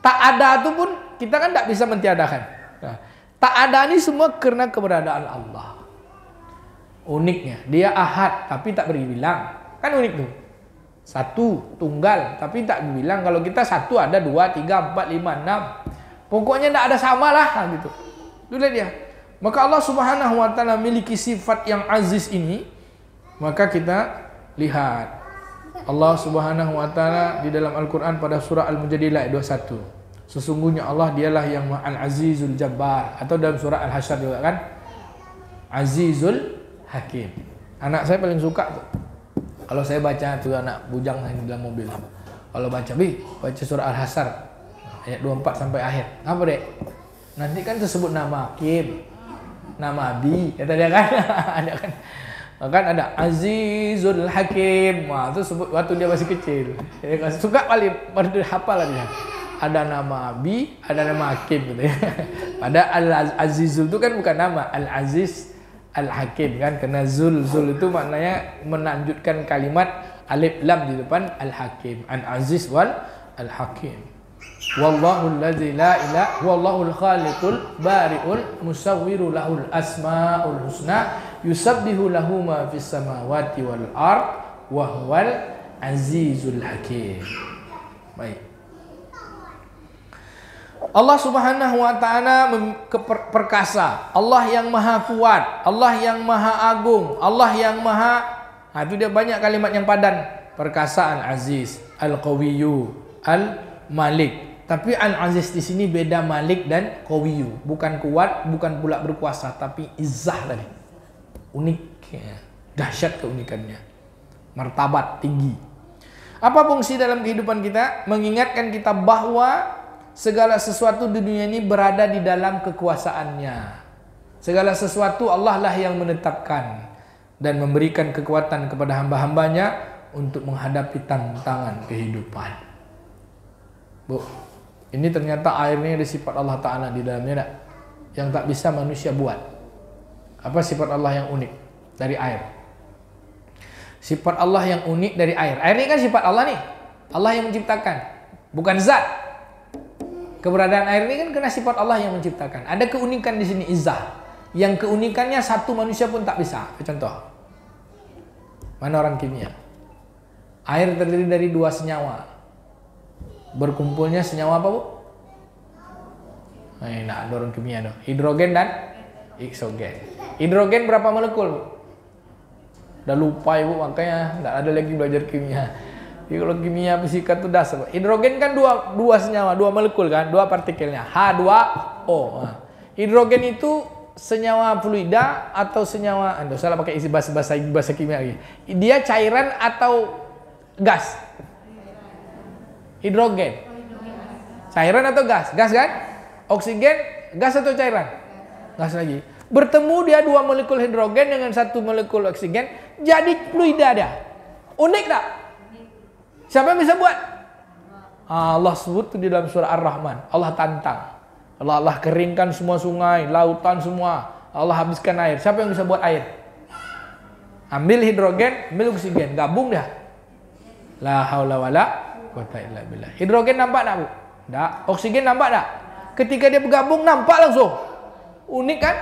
Tak ada itu pun kita kan tidak bisa mentiadakan. Nah, tak ada ini semua karena keberadaan Allah. Uniknya, dia ahad tapi tak beri bilang. Kan unik tuh. Satu, tunggal, tapi tak bilang. Kalau kita satu ada 2, 3, 4, 5, 6. Pokoknya tidak ada sama lah gitu. Itulah dia. Maka Allah Subhanahu wa taala memiliki sifat yang aziz ini. Maka kita lihat Allah Subhanahu wa taala di dalam Al-Qur'an pada surah Al-Mujadilah ayat 21. Sesungguhnya Allah dialah yang Al-Azizul Jabbar, atau dalam surah Al-Hasyr juga kan? Azizul Hakim. Anak saya paling suka tuh. Kalau saya baca tuh, anak bujang di dalam mobil. Kalau baca baca surah Al-Hasyr ayat 24 sampai akhir. Apa, Dek? Nanti kan tersebut nama Hakim, nama Abi, kata dia kan. Ada kan? Kan ada Azizul Hakim. Wah, itu sebut waktu dia masih kecil. Dia suka paling baru hafal lah dia. Ada nama Abi, ada nama Hakim gitu ya. Pada Al-Azizul itu kan bukan nama, Al-Aziz Al-Hakim kan, karena zul itu maknanya menanjutkan kalimat alif lam di depan Al-Hakim. Al-Aziz wal Al-Hakim. Wallahu allazi la ilaha wallahul khaliqul bari'ul musawwiru lahul asmaul husna yusabbihu lahu ma fis samawati wal ard wa huwal azizul hakim. Baik. Allah Subhanahu wa taala perkasa, Allah yang maha kuat, Allah yang maha agung, Allah yang maha, itu dia banyak kalimat yang padan. Perkasa, Al-Aziz, Al-Qawiyyu, Al-Malik. Tapi Al-Aziz di sini beda Malik dan Qawiyyu, bukan kuat, bukan pula berkuasa, tapi izzah tadi. Unik, ya. Dahsyat keunikannya. Martabat tinggi. Apa fungsi dalam kehidupan kita? Mengingatkan kita bahwa segala sesuatu di dunia ini berada di dalam kekuasaannya. Segala sesuatu Allah lah yang menetapkan dan memberikan kekuatan kepada hamba-hambanya untuk menghadapi tantangan kehidupan. Bu, ini ternyata airnya ada sifat Allah Ta'ala di dalamnya, yang tak bisa manusia buat. Apa sifat Allah yang unik dari air? Sifat Allah yang unik dari air. Air ini kan sifat Allah nih. Allah yang menciptakan, bukan zat. Keberadaan air ini kan kena sifat Allah yang menciptakan. Ada keunikan di sini, izzah. Yang keunikannya satu manusia pun tak bisa. Contoh, mana orang kimia? Air terdiri dari 2 senyawa. Berkumpulnya senyawa apa, Bu? Nah, ada orang kimia dong. Hidrogen dan oksogen. Hidrogen berapa molekul, Bu? Udah lupa, Ibu, makanya nggak ada lagi belajar kimia. Jadi kalau kimia fisika itu dasar. Hidrogen kan dua senyawa, 2 molekul kan, 2 partikelnya, H2O. Nah, hidrogen itu senyawa fluida atau senyawa, enggak salah pakai isi bahasa kimia lagi. Dia cairan atau gas? Hidrogen. Cairan atau gas? Gas kan? Oksigen, gas atau cairan? Gas lagi. Bertemu dia 2 molekul hidrogen dengan 1 molekul oksigen, jadi fluida dia. Unik tak? Siapa yang bisa buat? Allah sebut di dalam surah Ar-Rahman. Allah tantang. Allah keringkan semua sungai, lautan semua. Allah habiskan air. Siapa yang bisa buat air? Ambil hidrogen, ambil oksigen, gabung dah. La haula wala quwata illa billah. Hidrogen nampak tak, Bu? Tak. Oksigen nampak tak? Ketika dia bergabung nampak langsung. Unik kan?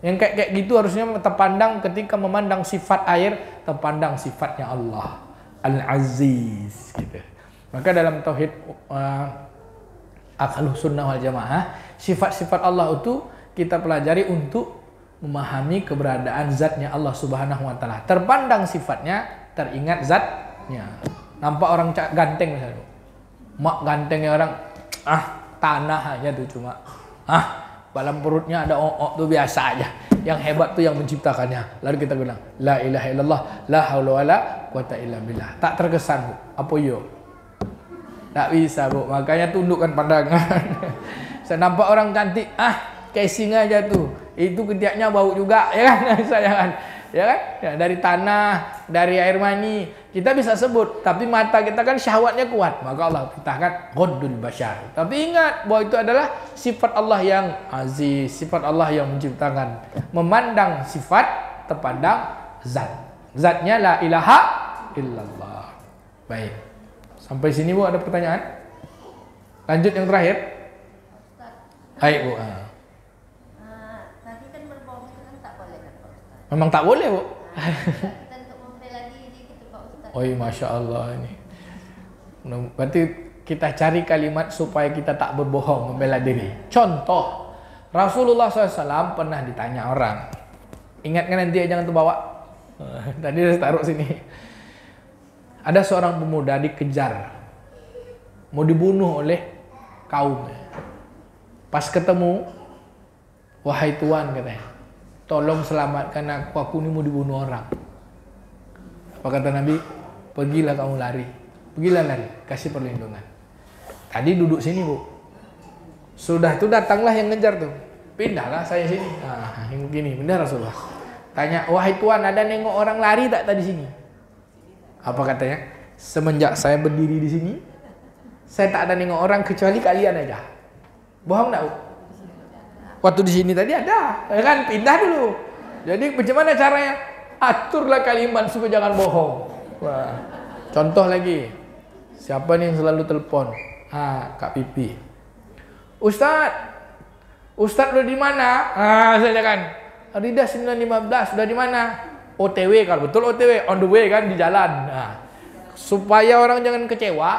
Yang kayak gitu harusnya terpandang ketika memandang sifat air, terpandang sifatnya Allah Al-Aziz gitu. Maka dalam tauhid Ahlus Sunnah wal Jamaah, sifat-sifat Allah itu kita pelajari untuk memahami keberadaan zatnya Allah Subhanahu wa taala. Terpandang sifatnya, teringat zatnya. Nampak orang ganteng misalnya. Mak gantengnya orang, tanah aja tuh cuma. Dalam perutnya ada ongok tuh biasa aja. Yang hebat tuh yang menciptakannya. Lalu kita bilang, la ilaha illallah, la haula wala quwata illa billah. Tak terkesan, Bu. Apa yo? Tak bisa, Bu. Makanya tundukkan pandangan. Saya nampak orang cantik, casing aja tuh. Itu ketiaknya bau juga, ya kan? Saya kan. Ya kan? Ya, dari tanah, dari air mani, kita bisa sebut, tapi mata kita kan syahwatnya kuat. Maka Allah perintahkan ghaddul basyar. Tapi ingat bahwa itu adalah sifat Allah yang aziz, sifat Allah yang menciptakan. Memandang sifat, terpandang zat. Zatnya la ilaha illallah. Baik. Sampai sini Bu ada pertanyaan? Lanjut yang terakhir. Baik Bu. Tadi kan berbohong itu kan tak boleh kan Pak Ustaz? Memang tak boleh Bu. Kita untuk membela diri gitu Pak Ustaz. Oh iya, Masya Allah ini. Berarti kita cari kalimat supaya kita tak berbohong, membela diri. Contoh, Rasulullah SAW pernah ditanya orang. Ingat kan nanti jangan terbawa. Tadi saya taruh sini. Ada seorang pemuda dikejar, mau dibunuh oleh kaumnya. Pas ketemu, wahai Tuan katanya, tolong selamatkan aku ini mau dibunuh orang. Apa kata Nabi? Pergilah kamu lari. Pergilah lari, kasih perlindungan. Tadi duduk sini Bu. Sudah itu datanglah yang ngejar tuh. Pindahlah saya sini. Yang begini, pindah Rasulullah. Tanya, wahai Tuan, ada nengok orang lari tak tadi sini? Apa katanya? Semenjak saya berdiri di sini, saya tak ada nengok orang kecuali kalian aja. Bohong tak Bu? Waktu di sini tadi ada, ya kan? Pindah dulu. Jadi bagaimana caranya? Aturlah kalimat supaya jangan bohong. Wah. Contoh lagi. Siapa nih yang selalu telepon? Kak Pipi. Ustadz udah di mana? Saya kan. Rida 915 sudah di mana? OTW, kalau betul OTW, on the way kan, di jalan. Supaya orang jangan kecewa,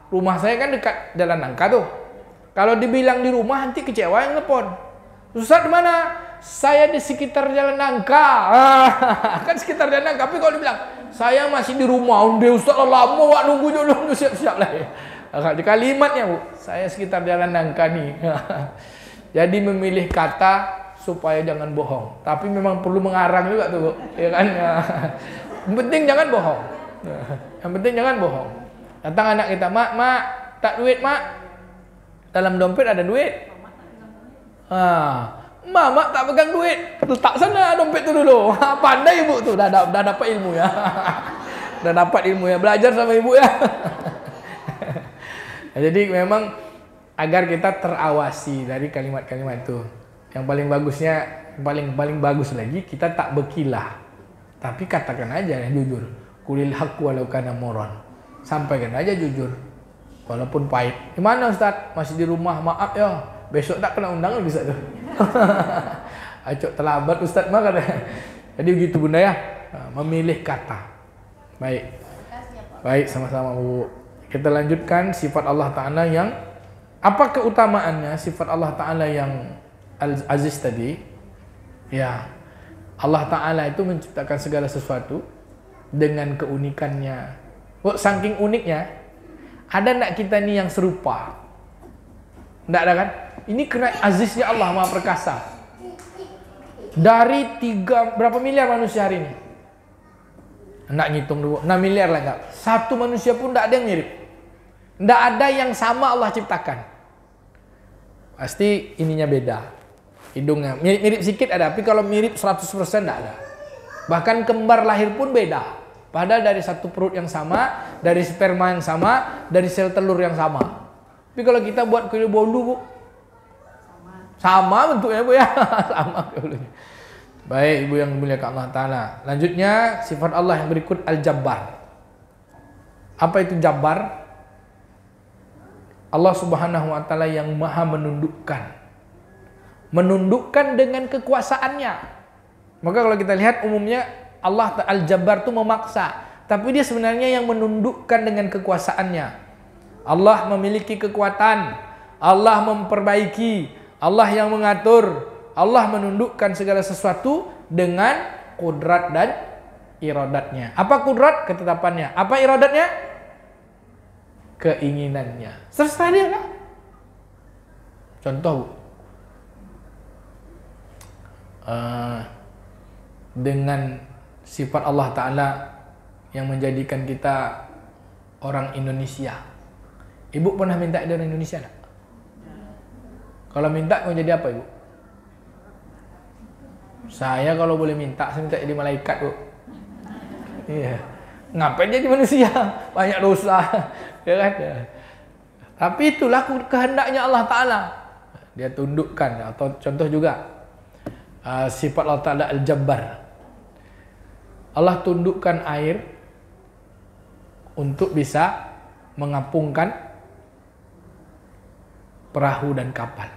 rumah saya kan dekat Jalan Nangka tuh. Kalau dibilang di rumah nanti kecewa yang telepon. Ustadz di mana? Saya di sekitar Jalan Nangka. Kan sekitar Jalan Nangka, tapi kalau dibilang saya masih di rumah, udah Ustadz lama wak nunggu dulu, siap-siap lah ya. Kalimatnya Bu, saya sekitar Jalan Nangka nih. Jadi memilih kata supaya jangan bohong. Tapi memang perlu mengarang juga tuh Bu, ya kan? Yang penting jangan bohong. Yang penting jangan bohong. Datang anak kita, mak, tak duit mak. Dalam dompet ada duit. Mak tak pegang duit. Letak sana dompet tu dulu. Pandai ibu tu, dah dapat ilmu ya. Dah dapat ilmu ya. Belajar sama ibu ya. Jadi memang agar kita terawasi dari kalimat-kalimat itu. Yang paling bagusnya, paling bagus lagi kita tak berkilah. Tapi katakan aja yang jujur. Kulil haq walau kana muran. Sampaikan aja jujur. Walaupun pahit. Di mana Ustaz? Masih di rumah. Maaf ya. Besok tak kena undang bisa tuh. Acok terlambat Ustaz mah katanya. Jadi begitu Bunda ya. Memilih kata. Baik. Baik, sama-sama Bu. Kita lanjutkan sifat Allah Ta'ala yang apa keutamaannya sifat Allah Ta'ala yang Al-Aziz tadi? Ya, Allah Ta'ala itu menciptakan segala sesuatu dengan keunikannya. Saking uniknya, ada enggak kita nih yang serupa? Enggak ada kan? Ini kena aziznya Allah Maha Perkasa. Dari berapa miliar manusia hari ini? Enggak ngitung dulu, 6 miliar lah enggak. Satu manusia pun enggak ada yang mirip. Enggak ada yang sama Allah ciptakan. Pasti ininya beda. Hidungnya mirip-mirip sedikit ada, tapi kalau mirip 100% enggak ada. Bahkan kembar lahir pun beda. Padahal dari satu perut yang sama, dari sperma yang sama, dari sel telur yang sama. Tapi kalau kita buat kulit bolu Bu, sama bentuknya Bu ya. Sama kulitnya. Baik Ibu yang dimuliakan Allah Ta'ala. Lanjutnya sifat Allah yang berikut Al-Jabbar. Apa itu Jabbar? Allah Subhanahu wa Ta'ala yang maha menundukkan. Menundukkan dengan kekuasaannya. Maka kalau kita lihat umumnya Allah Al-Jabbar itu memaksa. Tapi dia sebenarnya yang menundukkan dengan kekuasaannya. Allah memiliki kekuatan, Allah memperbaiki, Allah yang mengatur, Allah menundukkan segala sesuatu dengan kudrat dan iradatnya. Apa kudrat? Ketetapannya. Apa iradatnya? Keinginannya. Terserah dia lah. Contoh, dengan sifat Allah Ta'ala yang menjadikan kita orang Indonesia. Ibu pernah minta jadi orang Indonesia tak? Kalau minta mau jadi apa, Ibu? Saya kalau boleh minta, saya minta jadi malaikat, Bu. Iya. Ngapain jadi manusia? Banyak dosa. Ya kan? Tapi itulah kehendaknya Allah Ta'ala. Dia tundukkan. Atau contoh juga sifat Allah Ta'ala Al-Jabbar. Allah tundukkan air untuk bisa mengapungkan perahu dan kapal.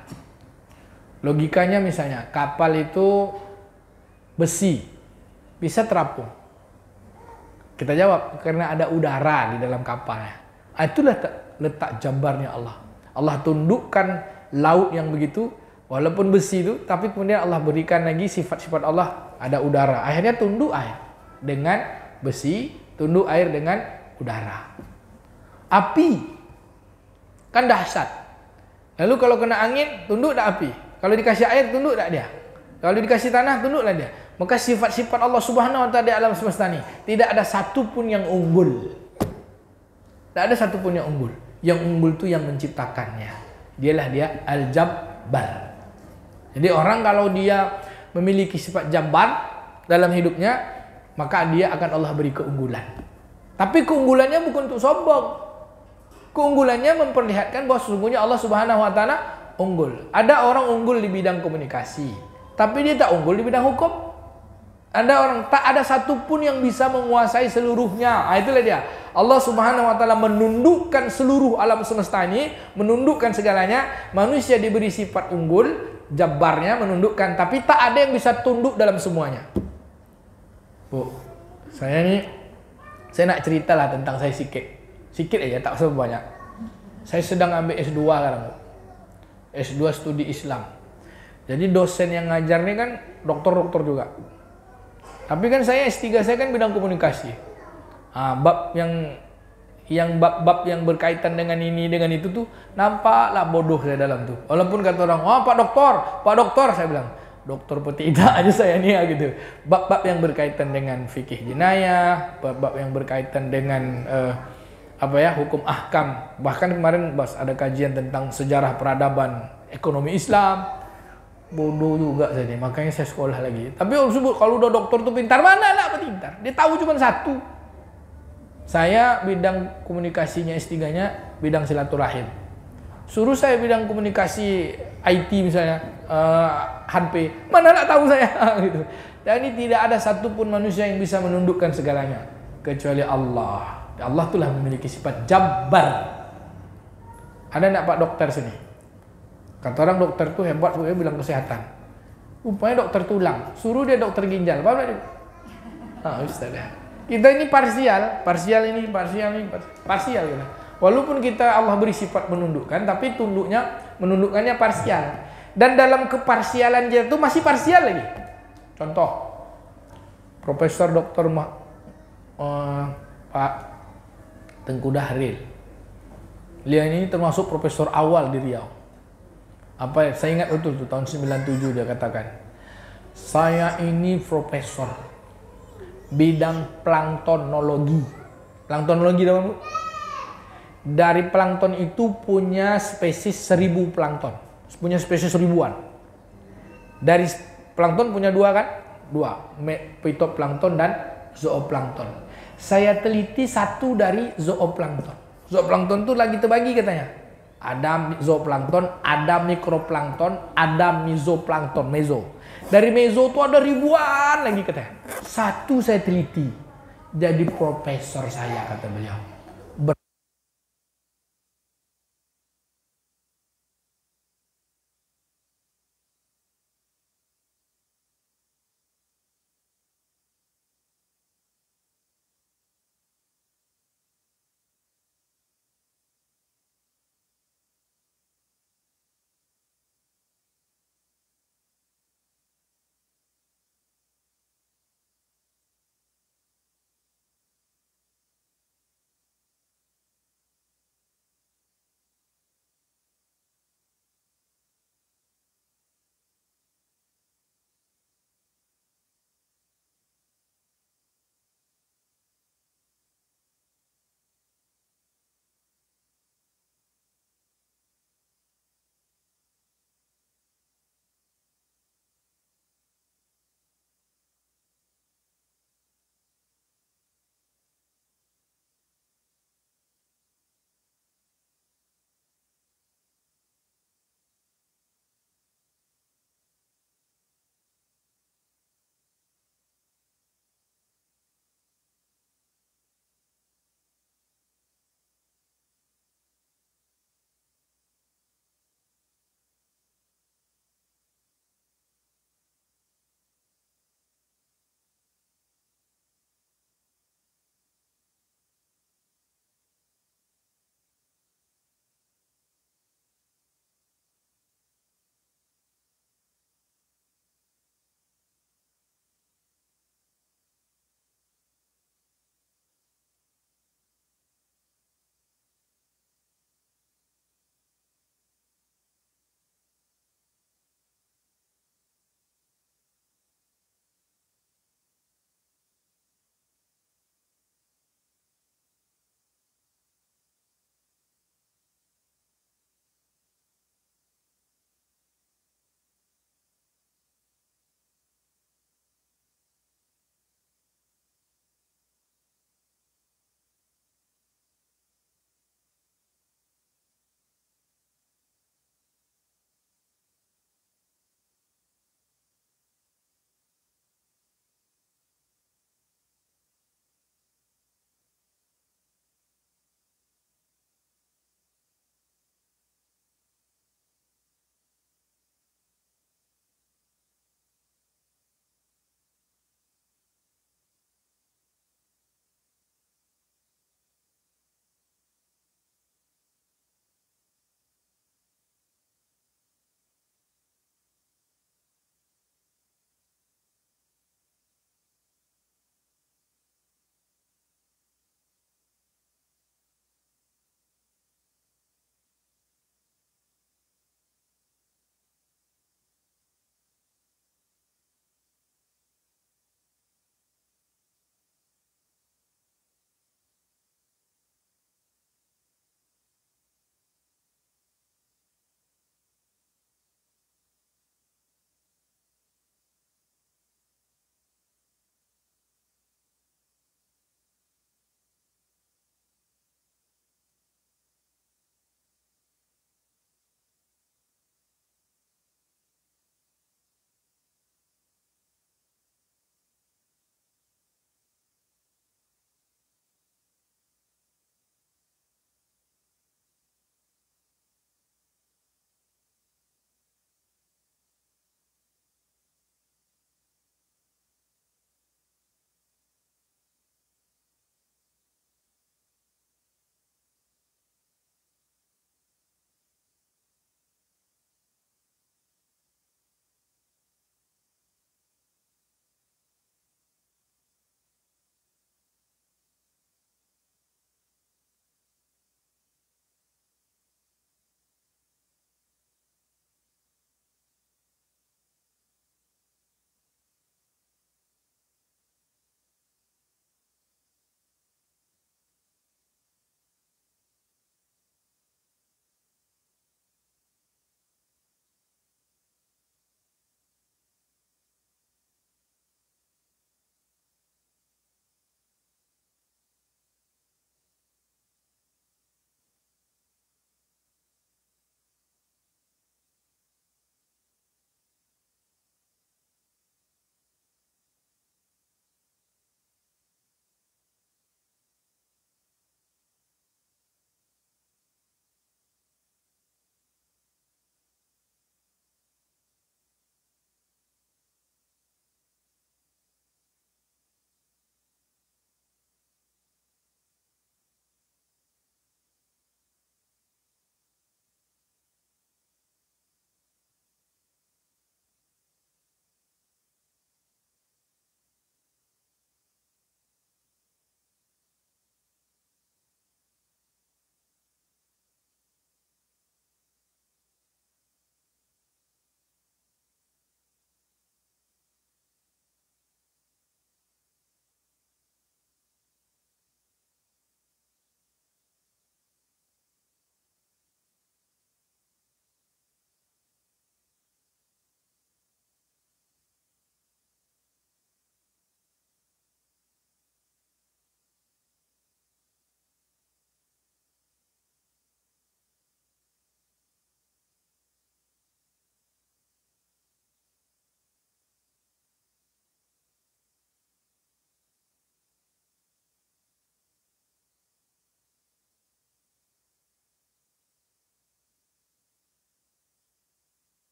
Logikanya misalnya kapal itu besi, bisa terapung. Kita jawab karena ada udara di dalam kapalnya. Itulah letak jabarnya Allah. Allah tundukkan laut yang begitu, walaupun besi itu, tapi kemudian Allah berikan lagi sifat-sifat Allah, ada udara. Akhirnya tunduk air dengan besi, tunduk air dengan udara. Api kan dahsyat. Lalu kalau kena angin, tunduk tak api? Kalau dikasih air, tunduk tak dia? Kalau dikasih tanah, tunduklah dia. Maka sifat-sifat Allah Subhanahu wa taala di alam semesta ini tidak ada satu pun yang unggul. Tak ada satu pun yang unggul. Yang unggul itu yang menciptakannya. Dialah dia Al-Jabbar. Jadi orang kalau dia memiliki sifat Jabbar dalam hidupnya, maka dia akan Allah beri keunggulan. Tapi keunggulannya bukan untuk sombong. Keunggulannya memperlihatkan bahwa sesungguhnya Allah Subhanahu wa taala unggul. Ada orang unggul di bidang komunikasi, tapi dia tak unggul di bidang hukum. Ada orang tak ada satupun yang bisa menguasai seluruhnya. Itulah dia. Allah Subhanahu wa taala menundukkan seluruh alam semesta ini, menundukkan segalanya. Manusia diberi sifat unggul, Jabbarnya menundukkan, tapi tak ada yang bisa tunduk dalam semuanya. Bu, saya nak ceritalah tentang saya sikit. Sikit aja, tak usah banyak. Saya sedang ambil S2 sekarang, Bu. S2 studi Islam. Jadi dosen yang ngajar ini kan dokter-dokter juga. Tapi kan saya S3 saya kan bidang komunikasi. Bab bab-bab yang berkaitan dengan ini dengan itu tuh nampaklah bodoh saya dalam tuh. Walaupun kata orang, "Oh, Pak Doktor," saya bilang, "Dokter pun tidak aja saya nih," gitu. Bab-bab yang berkaitan dengan fikih jenayah, bab-bab yang berkaitan dengan hukum ahkam. Bahkan kemarin ada kajian tentang sejarah peradaban ekonomi Islam. Bodoh juga saya, makanya saya sekolah lagi. Tapi orang sebut kalau udah dokter tuh pintar, mana lah pintar. Dia tahu cuma satu. Saya bidang komunikasinya S3-nya bidang silaturahim. Suruh saya bidang komunikasi IT misalnya, HP, mana lah tahu saya gitu. Dan ini tidak ada satupun manusia yang bisa menundukkan segalanya kecuali Allah. Allah itulah memiliki sifat Jabbar. Ada enggak Pak dokter sini? Kata orang dokter tuh hebat, dia bilang kesehatan. Rupanya dokter tulang, suruh dia dokter ginjal. Apa dia? Ustaz ya. Kita ini parsial gitu. Walaupun kita Allah beri sifat menundukkan, tapi menundukkannya parsial. Dan dalam keparsialan dia itu masih parsial lagi. Contoh, Profesor Dr. Pak Tengku Dahril. Dia ini termasuk profesor awal di Riau. Saya ingat betul tuh tahun 97 dia katakan, "Saya ini profesor bidang planktonologi." Planktonologi apa, Bu? Dari plankton itu punya spesies 1000 plankton. Punya spesies ribuan. Dari plankton punya dua kan? Dua, phytoplankton dan zooplankton. Saya teliti satu dari zooplankton. Zooplankton itu lagi terbagi katanya. Ada zooplankton, ada mikroplankton, ada mesoplankton, meso. Dari meso itu ada ribuan lagi katanya. Satu saya teliti, jadi profesor saya kata beliau.